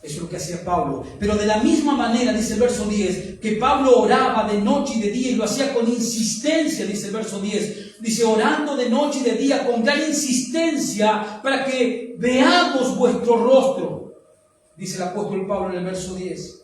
Eso es lo que hacía Pablo. Pero de la misma manera, dice el verso 10, que Pablo oraba de noche y de día y lo hacía con insistencia, dice el verso 10. Dice, orando de noche y de día con gran insistencia para que veamos vuestro rostro. Dice el apóstol Pablo en el verso 10.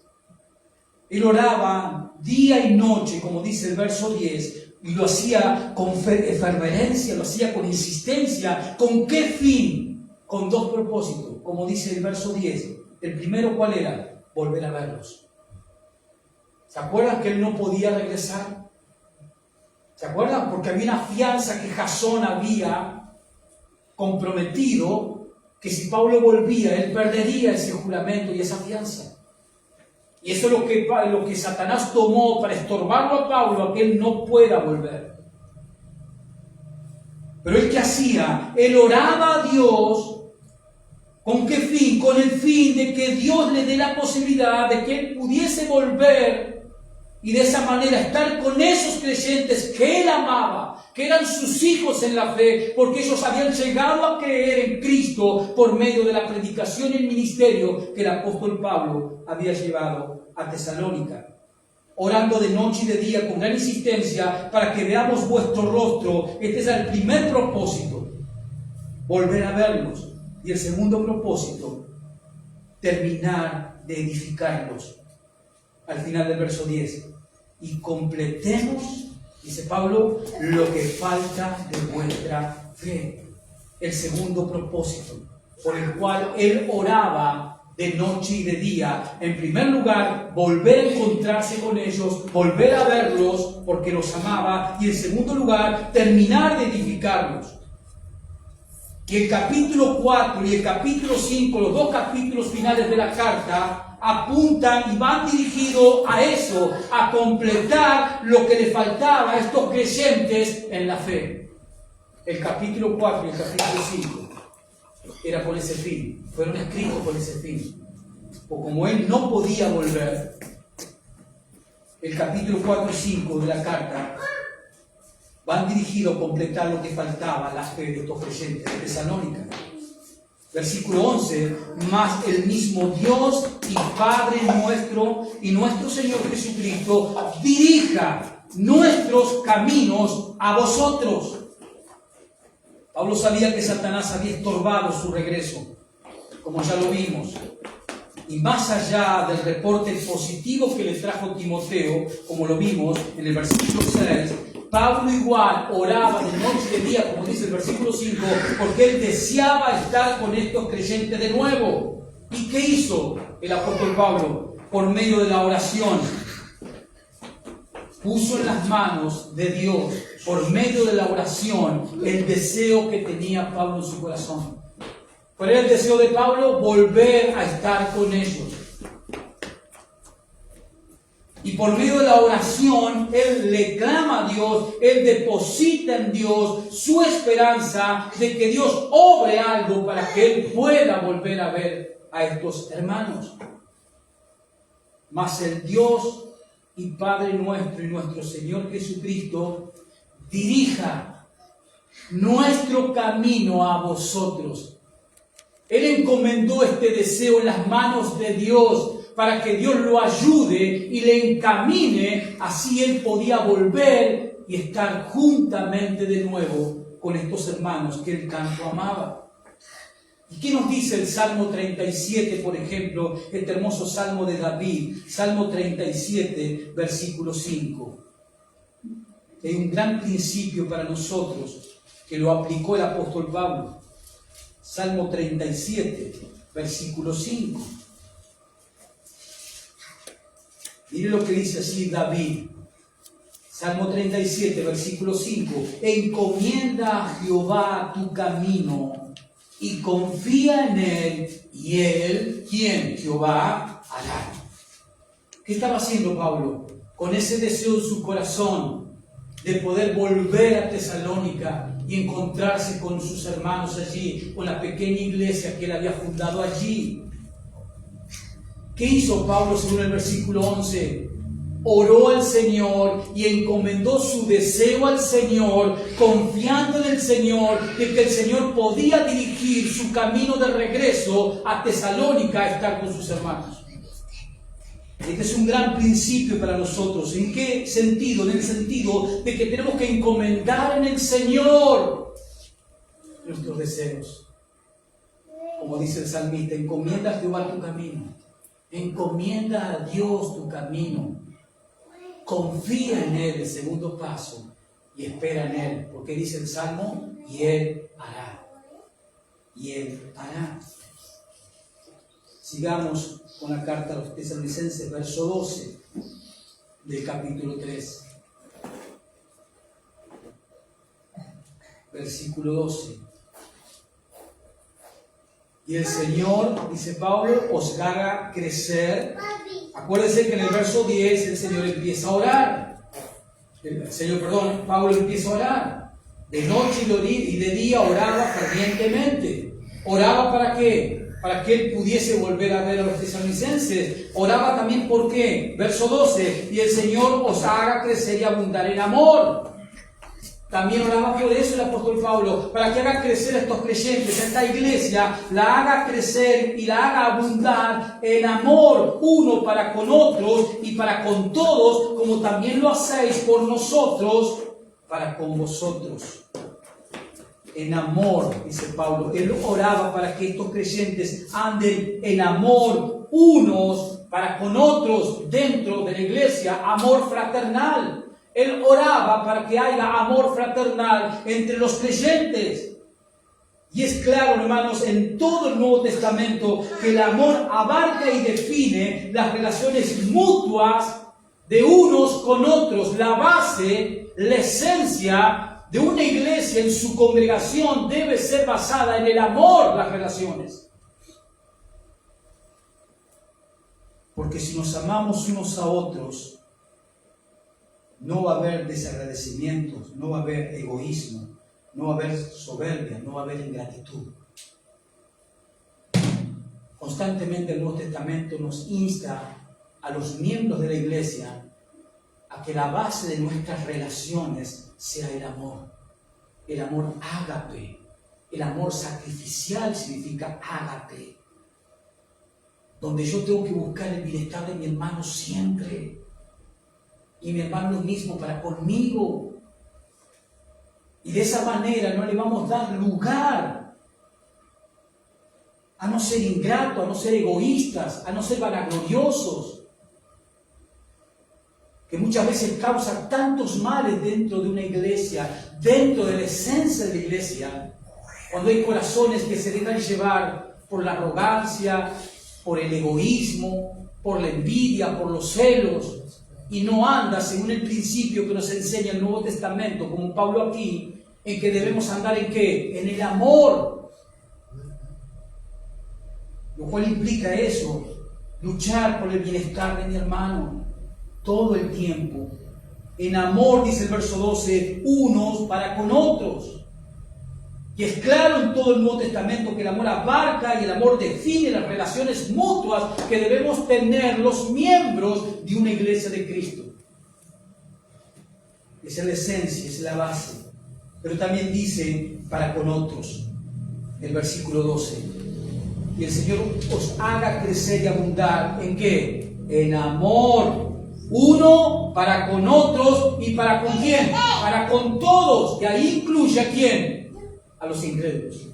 Él oraba día y noche, como dice el verso 10, y lo hacía con ferverencia, lo hacía con insistencia. ¿Con qué fin? Con dos propósitos, como dice el verso 10. El primero, ¿cuál era? Volver a verlos. ¿Se acuerdan que él no podía regresar? ¿Se acuerdan? Porque había una fianza que Jasón había comprometido, que si Pablo volvía, él perdería ese juramento y esa fianza. Y eso es lo que Satanás tomó para estorbarlo a Pablo, a que él no pueda volver. Pero él, ¿qué hacía? Él oraba a Dios. ¿Con qué fin? Con el fin de que Dios le dé la posibilidad de que él pudiese volver y de esa manera estar con esos creyentes que él amaba, que eran sus hijos en la fe, porque ellos habían llegado a creer en Cristo por medio de la predicación y el ministerio que el apóstol Pablo había llevado a Tesalónica. Orando de noche y de día con gran insistencia para que veamos vuestro rostro. Este es el primer propósito, volver a verlos. Y el segundo propósito, terminar de edificarlos. Al final del verso 10. Y completemos, dice Pablo, lo que falta de vuestra fe. El segundo propósito, por el cual él oraba de noche y de día. En primer lugar, volver a encontrarse con ellos, volver a verlos porque los amaba. Y en segundo lugar, terminar de edificarlos. Y el capítulo 4 y el capítulo 5, los dos capítulos finales de la carta, apuntan y van dirigidos a eso, a completar lo que le faltaba a estos creyentes en la fe. El capítulo 4 y el capítulo 5 era con ese fin, fueron escritos con ese fin. O como él no podía volver, el capítulo 4 y 5 de la carta van dirigidos a completar lo que faltaba a la fe de estos creyentes de Tesalónica. Versículo 11, mas el mismo Dios y Padre nuestro y nuestro Señor Jesucristo dirija nuestros caminos a vosotros. Pablo sabía que Satanás había estorbado su regreso, como ya lo vimos. Y más allá del reporte positivo que le trajo Timoteo, como lo vimos en el versículo 6, Pablo igual oraba de noche y de día, como dice el versículo 5, porque él deseaba estar con estos creyentes de nuevo. ¿Y qué hizo el apóstol Pablo? Por medio de la oración, puso en las manos de Dios, por medio de la oración, el deseo que tenía Pablo en su corazón. ¿Cuál era el deseo de Pablo? Volver a estar con ellos. Y por medio de la oración, él le clama a Dios, él deposita en Dios su esperanza de que Dios obre algo para que él pueda volver a ver a estos hermanos. Mas el Dios y Padre nuestro y nuestro Señor Jesucristo dirija nuestro camino a vosotros. Él encomendó este deseo en las manos de Dios para que Dios lo ayude y le encamine, así él podía volver y estar juntamente de nuevo con estos hermanos que él tanto amaba. ¿Y qué nos dice el Salmo 37, por ejemplo, este hermoso Salmo de David? Salmo 37, versículo 5. Hay un gran principio para nosotros que lo aplicó el apóstol Pablo. Salmo 37, versículo 5. Mire lo que dice así David. Salmo 37, versículo 5. Encomienda a Jehová tu camino y confía en Él, y Él, ¿quién? Jehová, hará. ¿Qué estaba haciendo Pablo? Con ese deseo en su corazón de poder volver a Tesalónica y encontrarse con sus hermanos allí, con la pequeña iglesia que él había fundado allí. ¿Qué hizo Pablo según el versículo 11? Oró al Señor y encomendó su deseo al Señor, confiando en el Señor, de que el Señor podía dirigir su camino de regreso a Tesalónica a estar con sus hermanos. Este es un gran principio para nosotros. ¿En qué sentido? En el sentido de que tenemos que encomendar en el Señor nuestros deseos. Como dice el salmista, encomienda a Jehová tu camino. Encomienda a Dios tu camino. Confía en Él, el segundo paso, y espera en Él. Porque dice el Salmo, y Él hará. Y Él hará. Sigamos con la carta a los Tesalonicenses, verso 12 del capítulo 3. Versículo 12. Y el Señor, dice Pablo, os haga crecer. Acuérdense que en el verso 10 el Señor empieza a orar. Pablo empieza a orar. De noche y de día oraba fervientemente. ¿Oraba para qué? Para que él pudiese volver a ver a los tesalonicenses. Oraba también ¿por qué? Verso 12. Y el Señor os haga crecer y abundar en amor. También oraba por eso el apóstol Pablo, para que haga crecer a estos creyentes, a esta iglesia, la haga crecer y la haga abundar en amor, uno para con otros y para con todos, como también lo hacéis por nosotros, para con vosotros. En amor, dice Pablo, él oraba para que estos creyentes anden en amor unos para con otros dentro de la iglesia, amor fraternal. Él oraba para que haya amor fraternal entre los creyentes. Y es claro, hermanos, en todo el Nuevo Testamento que el amor abarca y define las relaciones mutuas de unos con otros. La base, la esencia de una iglesia en su congregación debe ser basada en el amor, las relaciones. Porque si nos amamos unos a otros, no va a haber desagradecimientos, no va a haber egoísmo, no va a haber soberbia, no va a haber ingratitud. Constantemente el Nuevo Testamento nos insta a los miembros de la iglesia a que la base de nuestras relaciones sea el amor ágape. El amor sacrificial significa ágape, donde yo tengo que buscar el bienestar de mi hermano siempre. Y mi hermano lo mismo para conmigo. Y de esa manera no le vamos a dar lugar a no ser ingratos, a no ser egoístas, a no ser vanagloriosos, que muchas veces causa tantos males dentro de una iglesia, dentro de la esencia de la iglesia, cuando hay corazones que se dejan llevar por la arrogancia, por el egoísmo, por la envidia, por los celos, y no anda según el principio que nos enseña el Nuevo Testamento, como Pablo aquí, en que debemos andar ¿en qué? En el amor. Lo cual implica eso, luchar por el bienestar de mi hermano todo el tiempo. En amor, dice el verso 12, unos para con otros. Y es claro en todo el Nuevo Testamento que el amor abarca y el amor define las relaciones mutuas que debemos tener los miembros de una iglesia de Cristo. Esa es la esencia, es la base. Pero también dice para con otros, el versículo 12. Y el Señor os haga crecer y abundar, ¿en qué? En amor. Uno para con otros y para con quién? Para con todos. Y ahí incluye a quién? A los incrédulos.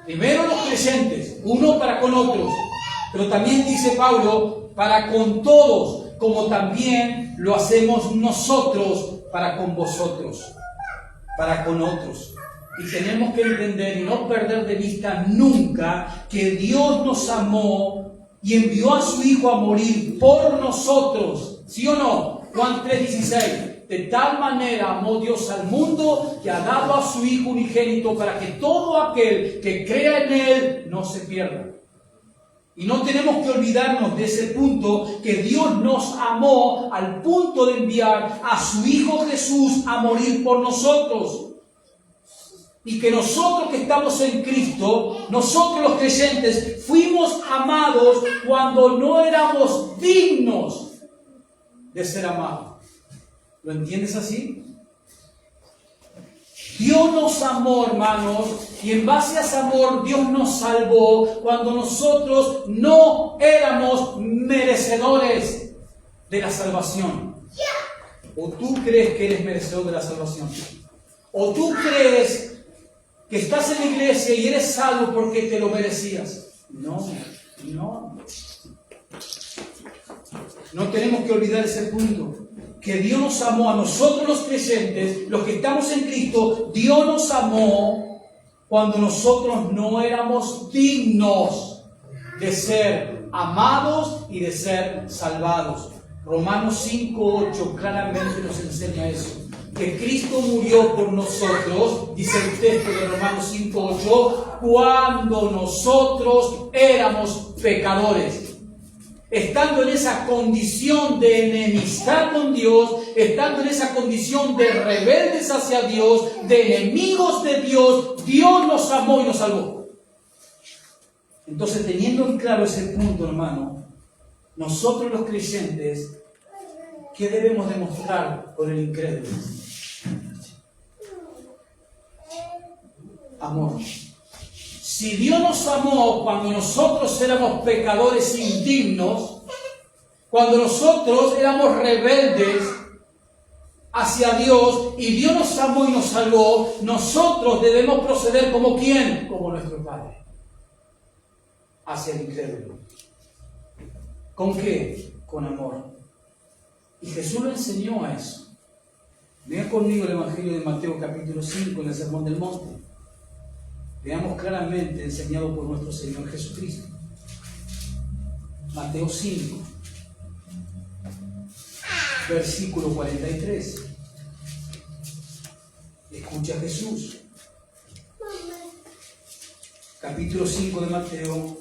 Primero los creyentes, uno para con otros. Pero también dice Pablo, para con todos, como también lo hacemos nosotros para con vosotros. Para con otros. Y tenemos que entender y no perder de vista nunca que Dios nos amó y envió a su Hijo a morir por nosotros. ¿Sí o no? Juan 3:16. De tal manera amó Dios al mundo que ha dado a su Hijo unigénito para que todo aquel que crea en Él no se pierda. Y no tenemos que olvidarnos de ese punto, que Dios nos amó al punto de enviar a su Hijo Jesús a morir por nosotros. Y que nosotros que estamos en Cristo, nosotros los creyentes, fuimos amados cuando no éramos dignos de ser amados. ¿Lo entiendes así? Dios nos amó, hermanos, y en base a ese amor Dios nos salvó cuando nosotros no éramos merecedores de la salvación. ¿O tú crees que eres merecedor de la salvación? ¿O tú crees que estás en la iglesia y eres salvo porque te lo merecías? No. No tenemos que olvidar ese punto. Que Dios nos amó a nosotros los creyentes, los que estamos en Cristo. Dios nos amó cuando nosotros no éramos dignos de ser amados y de ser salvados. Romanos 5:8 claramente nos enseña eso. Que Cristo murió por nosotros, dice el texto de Romanos 5:8, cuando nosotros éramos pecadores. Estando en esa condición de enemistad con Dios, estando en esa condición de rebeldes hacia Dios, de enemigos de Dios, Dios nos amó y nos salvó. Entonces, teniendo en claro ese punto, hermano, nosotros los creyentes, ¿qué debemos demostrar con el incrédulo? Amor. Si Dios nos amó cuando nosotros éramos pecadores indignos, cuando nosotros éramos rebeldes hacia Dios y Dios nos amó y nos salvó, nosotros debemos proceder como ¿quién? Como nuestro Padre hacia el incrédulo. ¿Con qué? Con amor. Y Jesús lo enseñó a eso. Vean conmigo el Evangelio de Mateo capítulo 5 en el Sermón del Monte. Veamos claramente enseñado por nuestro Señor Jesucristo. Mateo 5, versículo 43. Escucha a Jesús. Capítulo 5 de Mateo,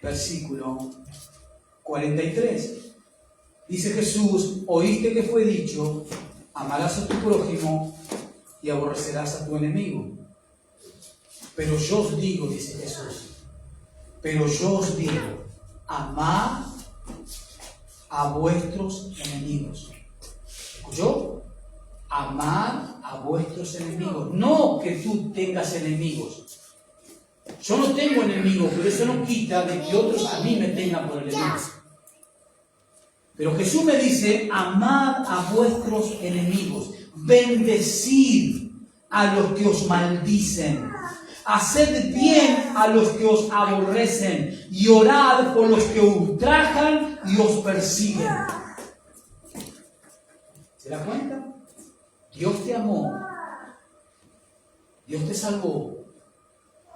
versículo 43. Dice Jesús, oíste que fue dicho, amarás a tu prójimo y aborrecerás a tu enemigo. Pero yo os digo, dice Jesús, pero yo os digo, amad a vuestros enemigos. ¿Escuchó? Amad a vuestros enemigos. No que tú tengas enemigos. Yo no tengo enemigos, pero eso no quita de que otros a mí me tengan por enemigo. Pero Jesús me dice, amad a vuestros enemigos, bendecid a los que os maldicen, haced bien a los que os aborrecen y orad por los que ultrajan y os persiguen. ¿Se da cuenta? Dios te amó, Dios te salvó,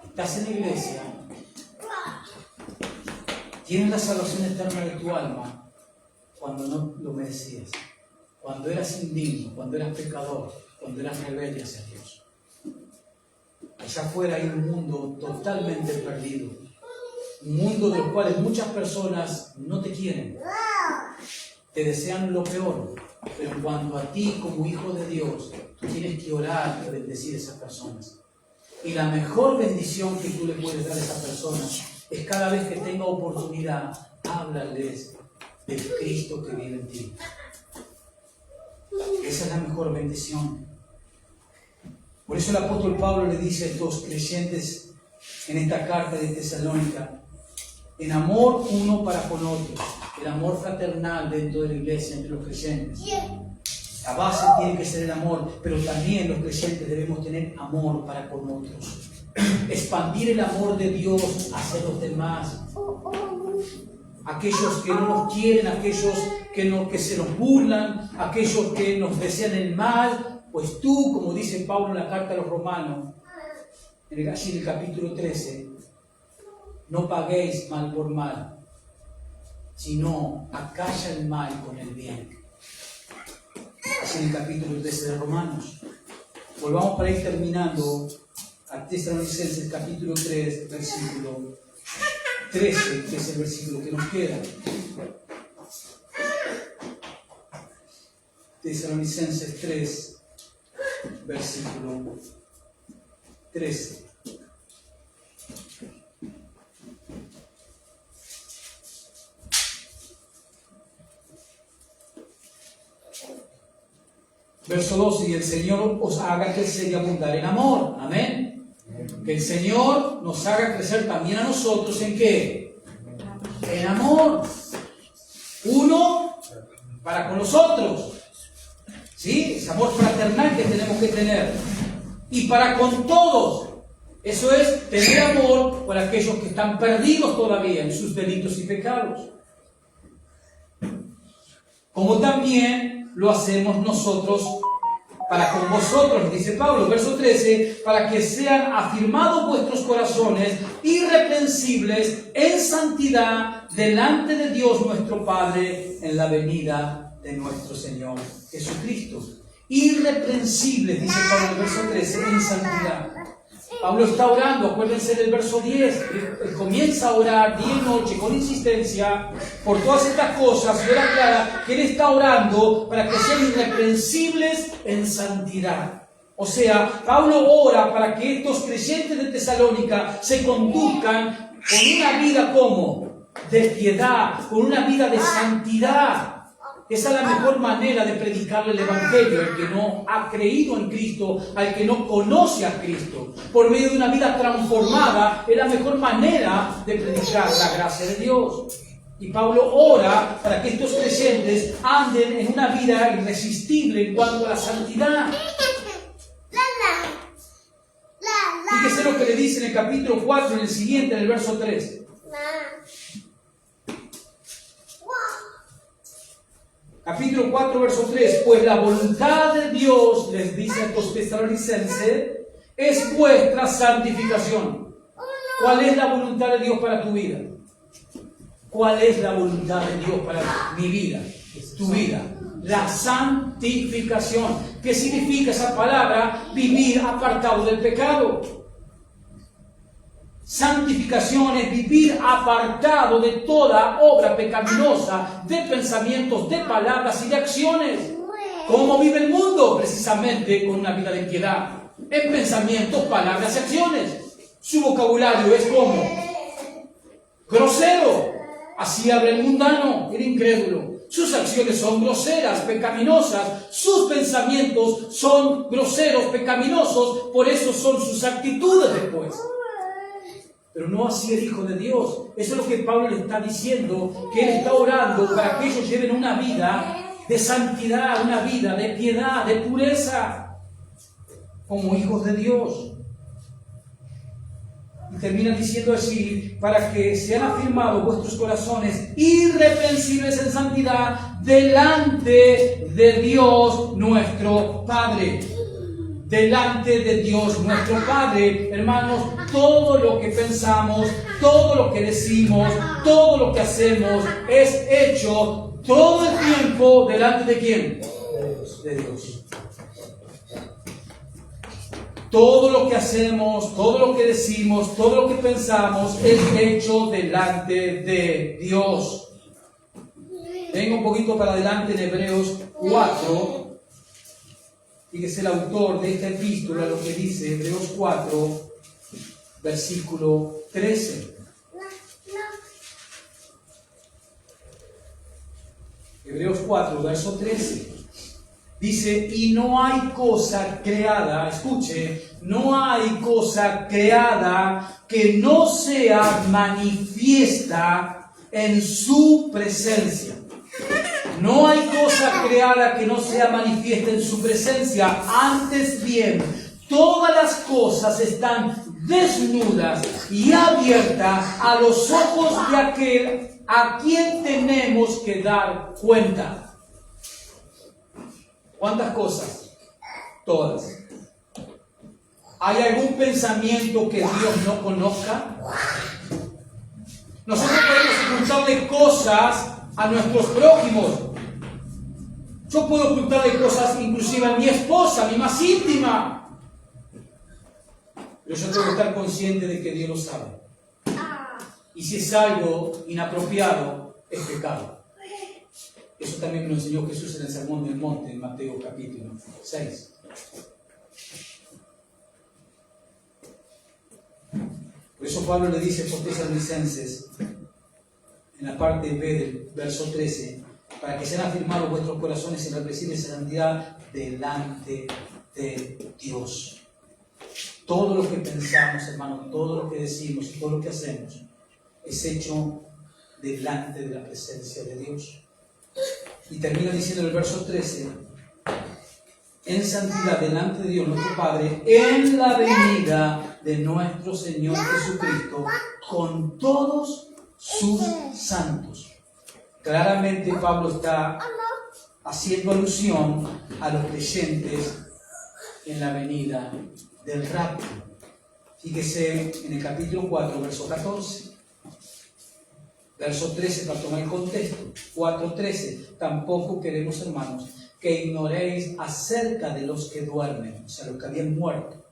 estás en la iglesia, tienes la salvación eterna de tu alma cuando no lo merecías, cuando eras indigno, cuando eras pecador, cuando eras rebelde hacia Dios. Allá afuera hay un mundo totalmente perdido, un mundo del cual muchas personas no te quieren, te desean lo peor, pero en cuanto a ti como hijo de Dios, tú tienes que orar y bendecir a esas personas. Y la mejor bendición que tú le puedes dar a esas personas es cada vez que tenga oportunidad, háblales del Cristo que vive en ti. Esa es la mejor bendición. Por eso el apóstol Pablo le dice a estos creyentes en esta carta de Tesalónica, en amor uno para con otro, el amor fraternal dentro de la iglesia, entre los creyentes. La base tiene que ser el amor, pero también los creyentes debemos tener amor para con otros. Expandir el amor de Dios hacia los demás. Aquellos que no nos quieren, aquellos que se nos burlan, aquellos que nos desean el mal, pues tú, como dice Pablo en la carta a los Romanos, allí en el capítulo 13, no paguéis mal por mal, sino acalla el mal con el bien. Así en el capítulo 13 de Romanos. Volvamos para ir terminando a Tesalonicenses capítulo 3, versículo 13, que es el versículo que nos queda. Tesalonicenses 3, versículo 13. Verso 12, y el Señor os haga crecer y abundar en amor. Amén. Que el Señor nos haga crecer también a nosotros ¿en qué? En amor. Uno para con los otros. ¿Sí? Ese amor fraternal que tenemos que tener. Y para con todos. Eso es tener amor por aquellos que están perdidos todavía en sus delitos y pecados. Como también lo hacemos nosotros para con vosotros, dice Pablo, verso 13, para que sean afirmados vuestros corazones irreprensibles en santidad delante de Dios nuestro Padre en la venida de nuestro Señor Jesucristo. Irreprensibles, dice Pablo en el verso 13, en santidad. Pablo está orando, acuérdense del verso 10, él comienza a orar día y noche con insistencia por todas estas cosas, y era clara que él está orando para que sean irreprensibles en santidad. O sea, Pablo ora para que estos creyentes de Tesalónica se conduzcan con una vida como de piedad, con una vida de santidad. Esa es la mejor manera de predicarle el Evangelio al que no ha creído en Cristo, al que no conoce a Cristo. Por medio de una vida transformada, es la mejor manera de predicar la gracia de Dios. Y Pablo ora para que estos creyentes anden en una vida irresistible en cuanto a la santidad. Fíjese lo que le dice en el capítulo 4, en el siguiente, en el verso 3. Capítulo 4, verso 3. Pues la voluntad de Dios, les dice a estos tesalonicenses, es vuestra santificación. ¿Cuál es la voluntad de Dios para tu vida? ¿Cuál es la voluntad de Dios para mi vida? Tu vida. La santificación. ¿Qué significa esa palabra? Vivir apartado del pecado. Santificación es vivir apartado de toda obra pecaminosa, de pensamientos, de palabras y de acciones. ¿Cómo vive el mundo? Precisamente con una vida de piedad, en pensamientos, palabras y acciones. Su vocabulario es como grosero, así habla el mundano, el incrédulo. Sus acciones son groseras, pecaminosas. Sus pensamientos son groseros, pecaminosos. Por eso son sus actitudes después. pero no así el Hijo de Dios. Eso es lo que Pablo le está diciendo, que él está orando para que ellos lleven una vida de santidad, una vida de piedad, de pureza, como hijos de Dios. Y termina diciendo así, para que sean afirmados vuestros corazones irreprensibles en santidad delante de Dios nuestro Padre. Delante de Dios nuestro Padre, hermanos, todo lo que pensamos, todo lo que decimos, todo lo que hacemos es hecho todo el tiempo delante de ¿quién? De Dios. Todo lo que hacemos, todo lo que decimos, todo lo que pensamos es hecho delante de Dios. Vengo un poquito para adelante en Hebreos 4. Fíjese el autor de esta epístola lo que dice, Hebreos 4, versículo 13. Hebreos 4, verso 13. Dice, y no hay cosa creada, escuche, no hay cosa creada que no sea manifiesta en su presencia. No hay cosa creada que no sea manifiesta en su presencia. Antes bien, todas las cosas están desnudas y abiertas a los ojos de aquel a quien tenemos que dar cuenta. ¿Cuántas cosas? Todas. ¿Hay algún pensamiento que Dios no conozca? Nosotros podemos ocultarle cosas a nuestros prójimos. Yo puedo ocultarle cosas inclusive a mi esposa, a mi más íntima. Pero yo tengo que estar consciente de que Dios lo sabe. Y si es algo inapropiado, es pecado. Eso también me lo enseñó Jesús en el Sermón del Monte, en Mateo capítulo 6. Por eso Pablo le dice a los tesalonicenses, en la parte B del verso 13, para que sean afirmados vuestros corazones irreprensibles en santidad delante de Dios. Todo lo que pensamos, hermanos, todo lo que decimos y todo lo que hacemos es hecho delante de la presencia de Dios. Y termina diciendo el verso 13, en santidad delante de Dios nuestro Padre, en la venida de nuestro Señor Jesucristo, con todos sus santos. Claramente Pablo está haciendo alusión a los creyentes en la venida del rapto. Fíjese en el capítulo 4, verso 14. Verso 13, para tomar el contexto. 4:13. Tampoco queremos, hermanos, que ignoréis acerca de los que duermen, o sea, los que habían muerto,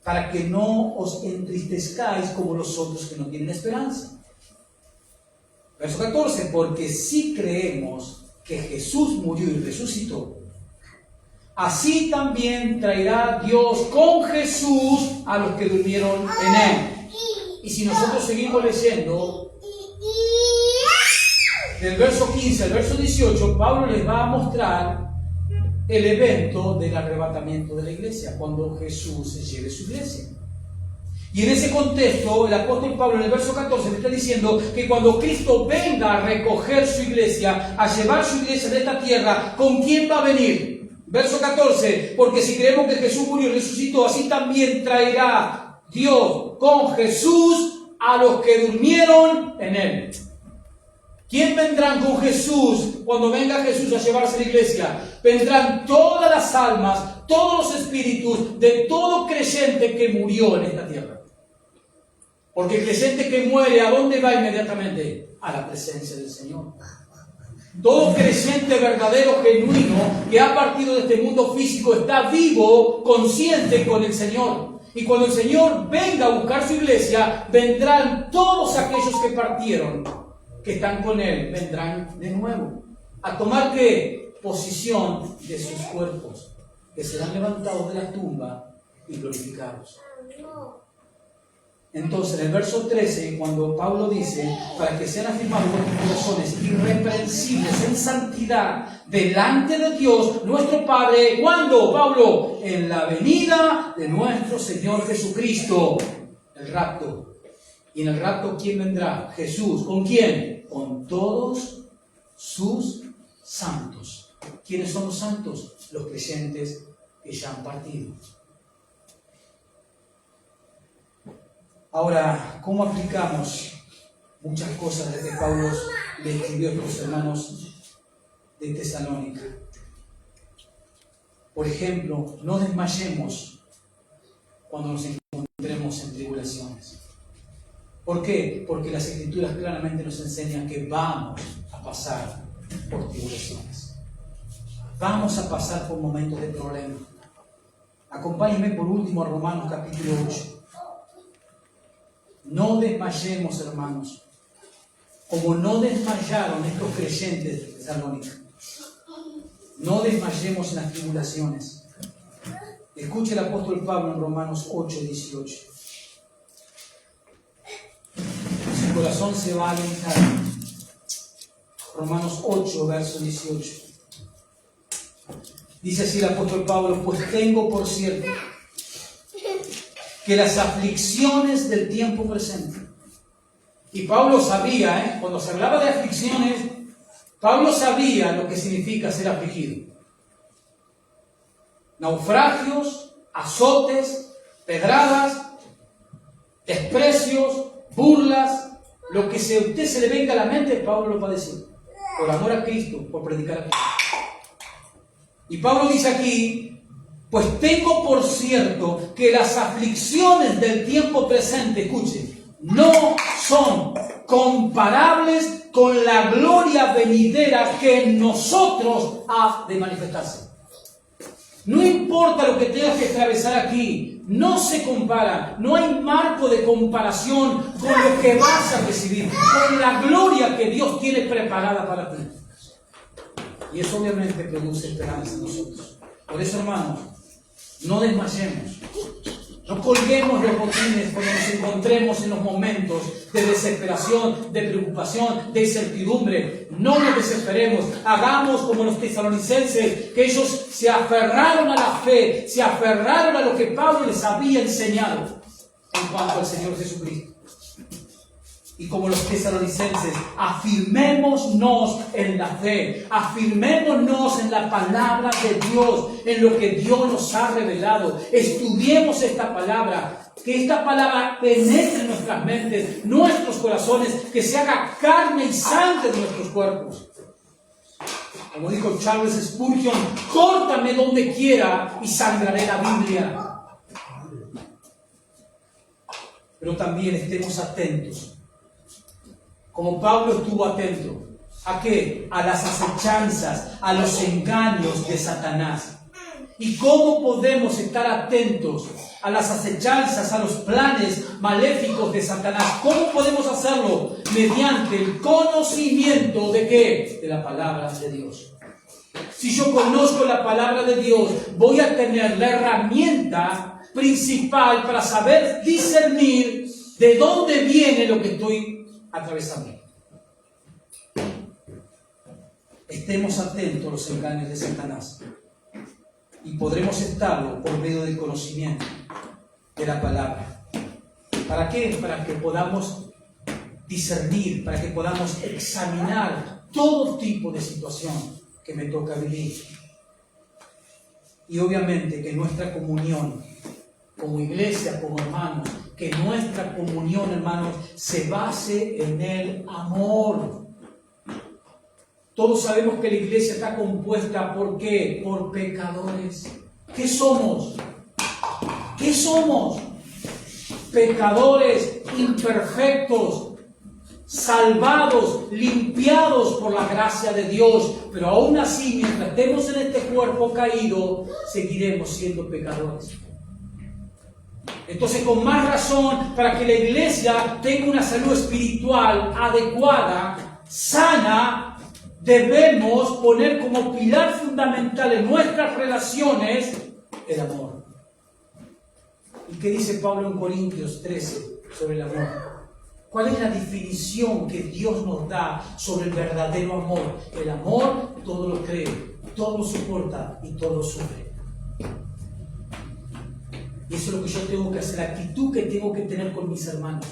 para que no os entristezcáis como los otros que no tienen esperanza. Verso 14. Porque si creemos que Jesús murió y resucitó, así también traerá Dios con Jesús a los que durmieron en Él. Y si nosotros seguimos leyendo, del verso 15 al verso 18, Pablo les va a mostrar el evento del arrebatamiento de la iglesia, cuando Jesús se lleve su iglesia. Y en ese contexto, el apóstol Pablo en el verso 14 le está diciendo que cuando Cristo venga a recoger su iglesia, a llevar su iglesia de esta tierra, ¿con quién va a venir? Verso 14, porque si creemos que Jesús murió y resucitó, así también traerá Dios con Jesús a los que durmieron en Él. ¿Quién vendrán con Jesús cuando venga Jesús a llevarse la iglesia? Vendrán todas las almas, todos los espíritus de todo creyente que murió en esta tierra. Porque el creyente que muere, ¿a dónde va inmediatamente? A la presencia del Señor. Todo creyente verdadero, genuino, que ha partido de este mundo físico, está vivo, consciente con el Señor. Y cuando el Señor venga a buscar su iglesia, vendrán todos aquellos que partieron, que están con Él, vendrán de nuevo. ¿A tomar qué? Posición de sus cuerpos, que serán levantados de la tumba y glorificados. Entonces, en el verso 13, cuando Pablo dice, para que sean afirmados vuestros corazones irreprensibles en santidad delante de Dios, nuestro Padre, ¿cuándo, Pablo? En la venida de nuestro Señor Jesucristo, el rapto. Y en el rapto, ¿quién vendrá? Jesús. ¿Con quién? Con todos sus santos. ¿Quiénes son los santos? Los creyentes que ya han partido. Ahora, ¿cómo aplicamos muchas cosas desde que Pablo le escribió a estos hermanos de Tesalónica? Por ejemplo, no desmayemos cuando nos encontremos en tribulaciones. ¿Por qué? Porque las Escrituras claramente nos enseñan que vamos a pasar por tribulaciones. Vamos a pasar por momentos de problema. Acompáñenme por último a Romanos capítulo 8. No desmayemos, hermanos, como no desmayaron estos creyentes de Tesalónica. No desmayemos en las tribulaciones. Escuche el apóstol Pablo en Romanos 8, 18. Su corazón se va a alentar. Romanos 8, verso 18. Dice así el apóstol Pablo: pues tengo por cierto que las aflicciones del tiempo presente. Y Pablo sabía, cuando se hablaba de aflicciones, Pablo sabía lo que significa ser afligido. Naufragios, azotes, pedradas, desprecios, burlas, lo que a usted se le venga a la mente, Pablo lo padeció. Por amor a Cristo, por predicar a Cristo. Y Pablo dice aquí: pues tengo por cierto que las aflicciones del tiempo presente, escuchen, no son comparables con la gloria venidera que en nosotros ha de manifestarse. No importa lo que tengas que atravesar aquí, no se compara, no hay marco de comparación con lo que vas a recibir, con la gloria que Dios tiene preparada para ti. Y eso obviamente produce esperanza en nosotros. Por eso, hermanos, no desmayemos. No colguemos los botines cuando nos encontremos en los momentos de desesperación, de preocupación, de incertidumbre. No nos desesperemos. Hagamos como los tesalonicenses, que ellos se aferraron a la fe, se aferraron a lo que Pablo les había enseñado en cuanto al Señor Jesucristo. Y como los tesalonicenses, afirmémonos en la fe, afirmémonos en la palabra de Dios, en lo que Dios nos ha revelado. Estudiemos esta palabra, que esta palabra penetre en nuestras mentes, nuestros corazones, que se haga carne y sangre de nuestros cuerpos. Como dijo Charles Spurgeon: córtame donde quiera y sangraré la Biblia. Pero también estemos atentos. Como Pablo estuvo atento. ¿A qué? A las acechanzas, a los engaños de Satanás. ¿Y cómo podemos estar atentos a las acechanzas, a los planes maléficos de Satanás? ¿Cómo podemos hacerlo? Mediante el conocimiento ¿de qué? De la palabra de Dios. Si yo conozco la palabra de Dios, voy a tener la herramienta principal para saber discernir de dónde viene lo que estoy atravesando. Estemos atentos a los engaños de Satanás y podremos estarlo por medio del conocimiento de la palabra. ¿Para qué? Para que podamos discernir, para que podamos examinar todo tipo de situación que me toca vivir. Y obviamente que nuestra comunión como iglesia, como hermanos, que nuestra comunión, hermanos, se base en el amor. Todos sabemos que la iglesia está compuesta ¿por qué? Por pecadores. ¿Qué somos? ¿Qué somos? Pecadores imperfectos, salvados, limpiados por la gracia de Dios. Pero aún así, mientras estemos en este cuerpo caído, seguiremos siendo pecadores. Entonces, con más razón, para que la iglesia tenga una salud espiritual adecuada, sana, debemos poner como pilar fundamental en nuestras relaciones el amor. ¿Y qué dice Pablo en Corintios 13 sobre el amor? ¿Cuál es la definición que Dios nos da sobre el verdadero amor? El amor todo lo cree, todo lo soporta y todo lo sufre. Y eso es lo que yo tengo que hacer, la actitud que tengo que tener con mis hermanos.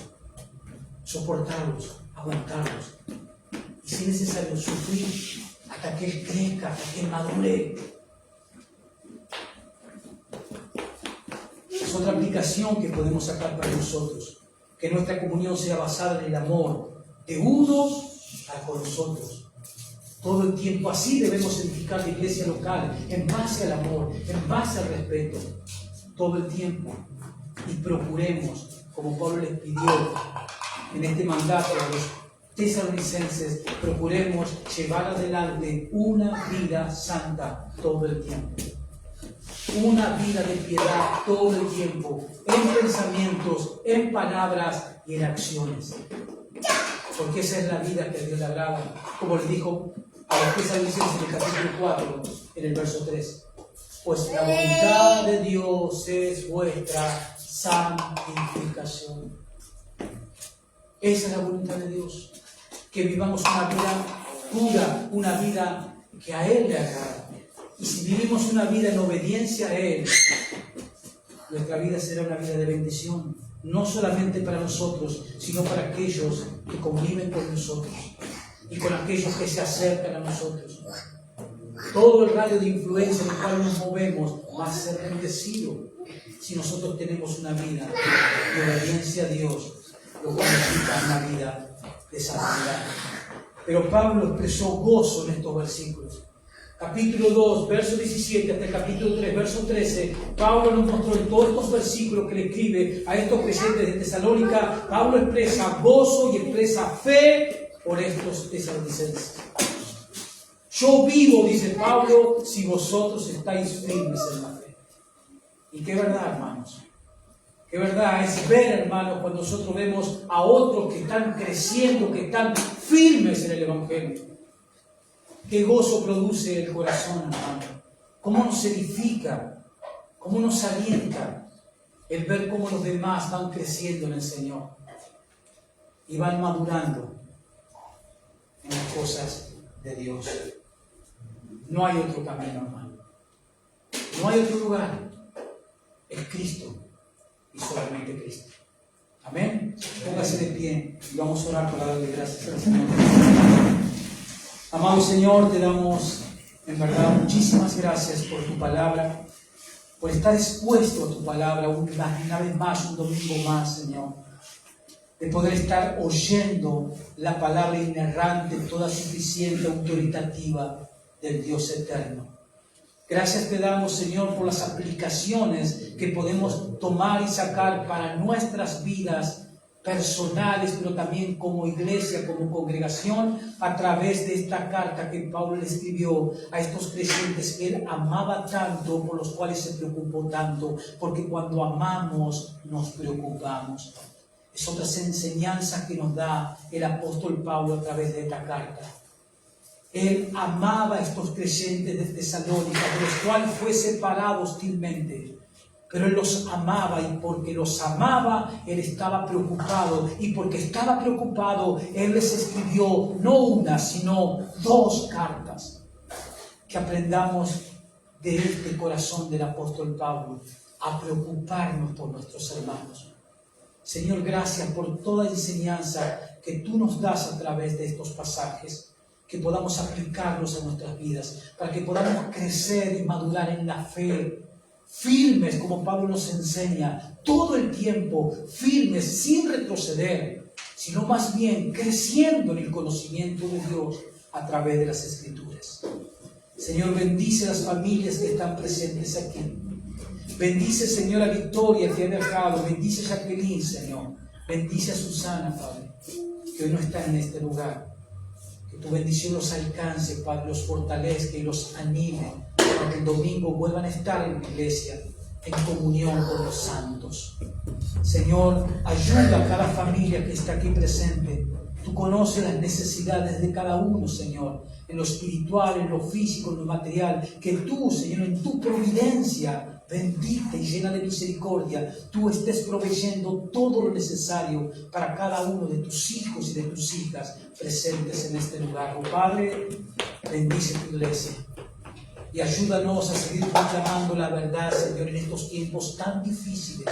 soportarlos, aguantarlos. Y si es necesario sufrir hasta que Él crezca, hasta que Él madure. Es otra aplicación que podemos sacar para nosotros. Que nuestra comunión sea basada en el amor de unos con los otros. Todo el tiempo así debemos edificar la iglesia local, en base al amor, en base al respeto. Todo el tiempo. Y procuremos, como Pablo les pidió en este mandato a los tesalonicenses, procuremos llevar adelante una vida santa todo el tiempo. Una vida de piedad todo el tiempo, en pensamientos, en palabras y en acciones. Porque esa es la vida que a Dios le agrada, como le dijo a los tesalonicenses en el capítulo 4, en el verso 3. Pues la voluntad de Dios es vuestra santificación. Esa es la voluntad de Dios. Que vivamos una vida pura, una vida que a Él le agrada. Y si vivimos una vida en obediencia a Él, nuestra vida será una vida de bendición. No solamente para nosotros, sino para aquellos que conviven con nosotros y con aquellos que se acercan a nosotros. Todo el radio de influencia en el cual nos movemos va a ser bendecido si nosotros tenemos una vida de obediencia a Dios, lo cual significa una vida de santidad. Pero Pablo expresó gozo en estos versículos. Capítulo 2, verso 17 hasta el capítulo 3, verso 13, Pablo nos mostró en todos estos versículos que le escribe a estos creyentes de Tesalónica. Pablo expresa gozo y expresa fe por estos tesalonicenses. Yo vivo, dice Pablo, si vosotros estáis firmes en la fe. Y qué verdad, hermanos. Qué verdad es ver, hermanos, cuando nosotros vemos a otros que están creciendo, que están firmes en el Evangelio. Qué gozo produce el corazón, hermano. Cómo nos edifica, cómo nos alienta el ver cómo los demás van creciendo en el Señor y van madurando en las cosas de Dios. No hay otro camino, hermano. No hay otro lugar. Es Cristo y solamente Cristo. Amén. Póngase de pie y vamos a orar para darle gracias al Señor. Amado Señor, te damos en verdad muchísimas gracias por tu palabra, por estar expuesto a tu palabra una vez más, un domingo más, Señor, de poder estar oyendo la palabra inerrante, toda suficiente, autoritativa del Dios eterno. Gracias te damos, Señor, por las aplicaciones que podemos tomar y sacar para nuestras vidas personales, pero también como iglesia, como congregación, a través de esta carta que Pablo le escribió a estos creyentes que él amaba tanto, por los cuales se preocupó tanto, porque cuando amamos nos preocupamos. Es otra enseñanza que nos da el apóstol Pablo a través de esta carta. Él amaba a estos creyentes de Tesalónica, de los cuales fue separado hostilmente. Pero Él los amaba, y porque los amaba, Él estaba preocupado. Y porque estaba preocupado, Él les escribió no una, sino 2 cartas. Que aprendamos de este corazón del apóstol Pablo a preocuparnos por nuestros hermanos. Señor, gracias por toda enseñanza que Tú nos das a través de estos pasajes, que podamos aplicarlos a nuestras vidas, para que podamos crecer y madurar en la fe, firmes como Pablo nos enseña, todo el tiempo, firmes, sin retroceder, sino más bien creciendo en el conocimiento de Dios a través de las Escrituras. Señor, bendice las familias que están presentes aquí. Bendice, Señor, a Victoria que ha dejado. Bendice a Jacqueline, Señor. Bendice a Susana, Padre, que hoy no está en este lugar. Que tu bendición los alcance, Padre, los fortalezca y los anime, para que el domingo vuelvan a estar en la iglesia, en comunión con los santos. Señor, ayuda a cada familia que está aquí presente. Tú conoces las necesidades de cada uno, Señor, en lo espiritual, en lo físico, en lo material. Que tú, Señor, en tu providencia bendita y llena de misericordia, tú estés proveyendo todo lo necesario para cada uno de tus hijos y de tus hijas presentes en este lugar. Oh Padre, bendice tu iglesia y ayúdanos a seguir proclamando la verdad, Señor, en estos tiempos tan difíciles.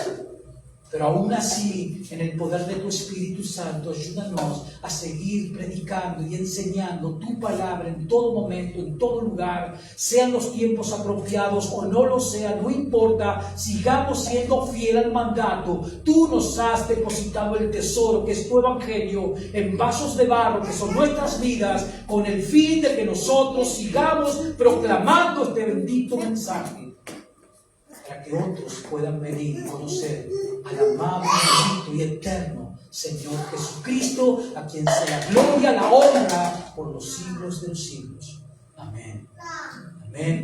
Pero aún así, en el poder de tu Espíritu Santo, ayúdanos a seguir predicando y enseñando tu palabra en todo momento, en todo lugar, sean los tiempos apropiados o no lo sean, no importa, sigamos siendo fiel al mandato. Tú nos has depositado el tesoro que es tu evangelio en vasos de barro, que son nuestras vidas, con el fin de que nosotros sigamos proclamando este bendito mensaje, para que otros puedan venir y conocer al amado, bendito y eterno Señor Jesucristo, a quien sea la gloria, la honra por los siglos de los siglos. Amén. Amén.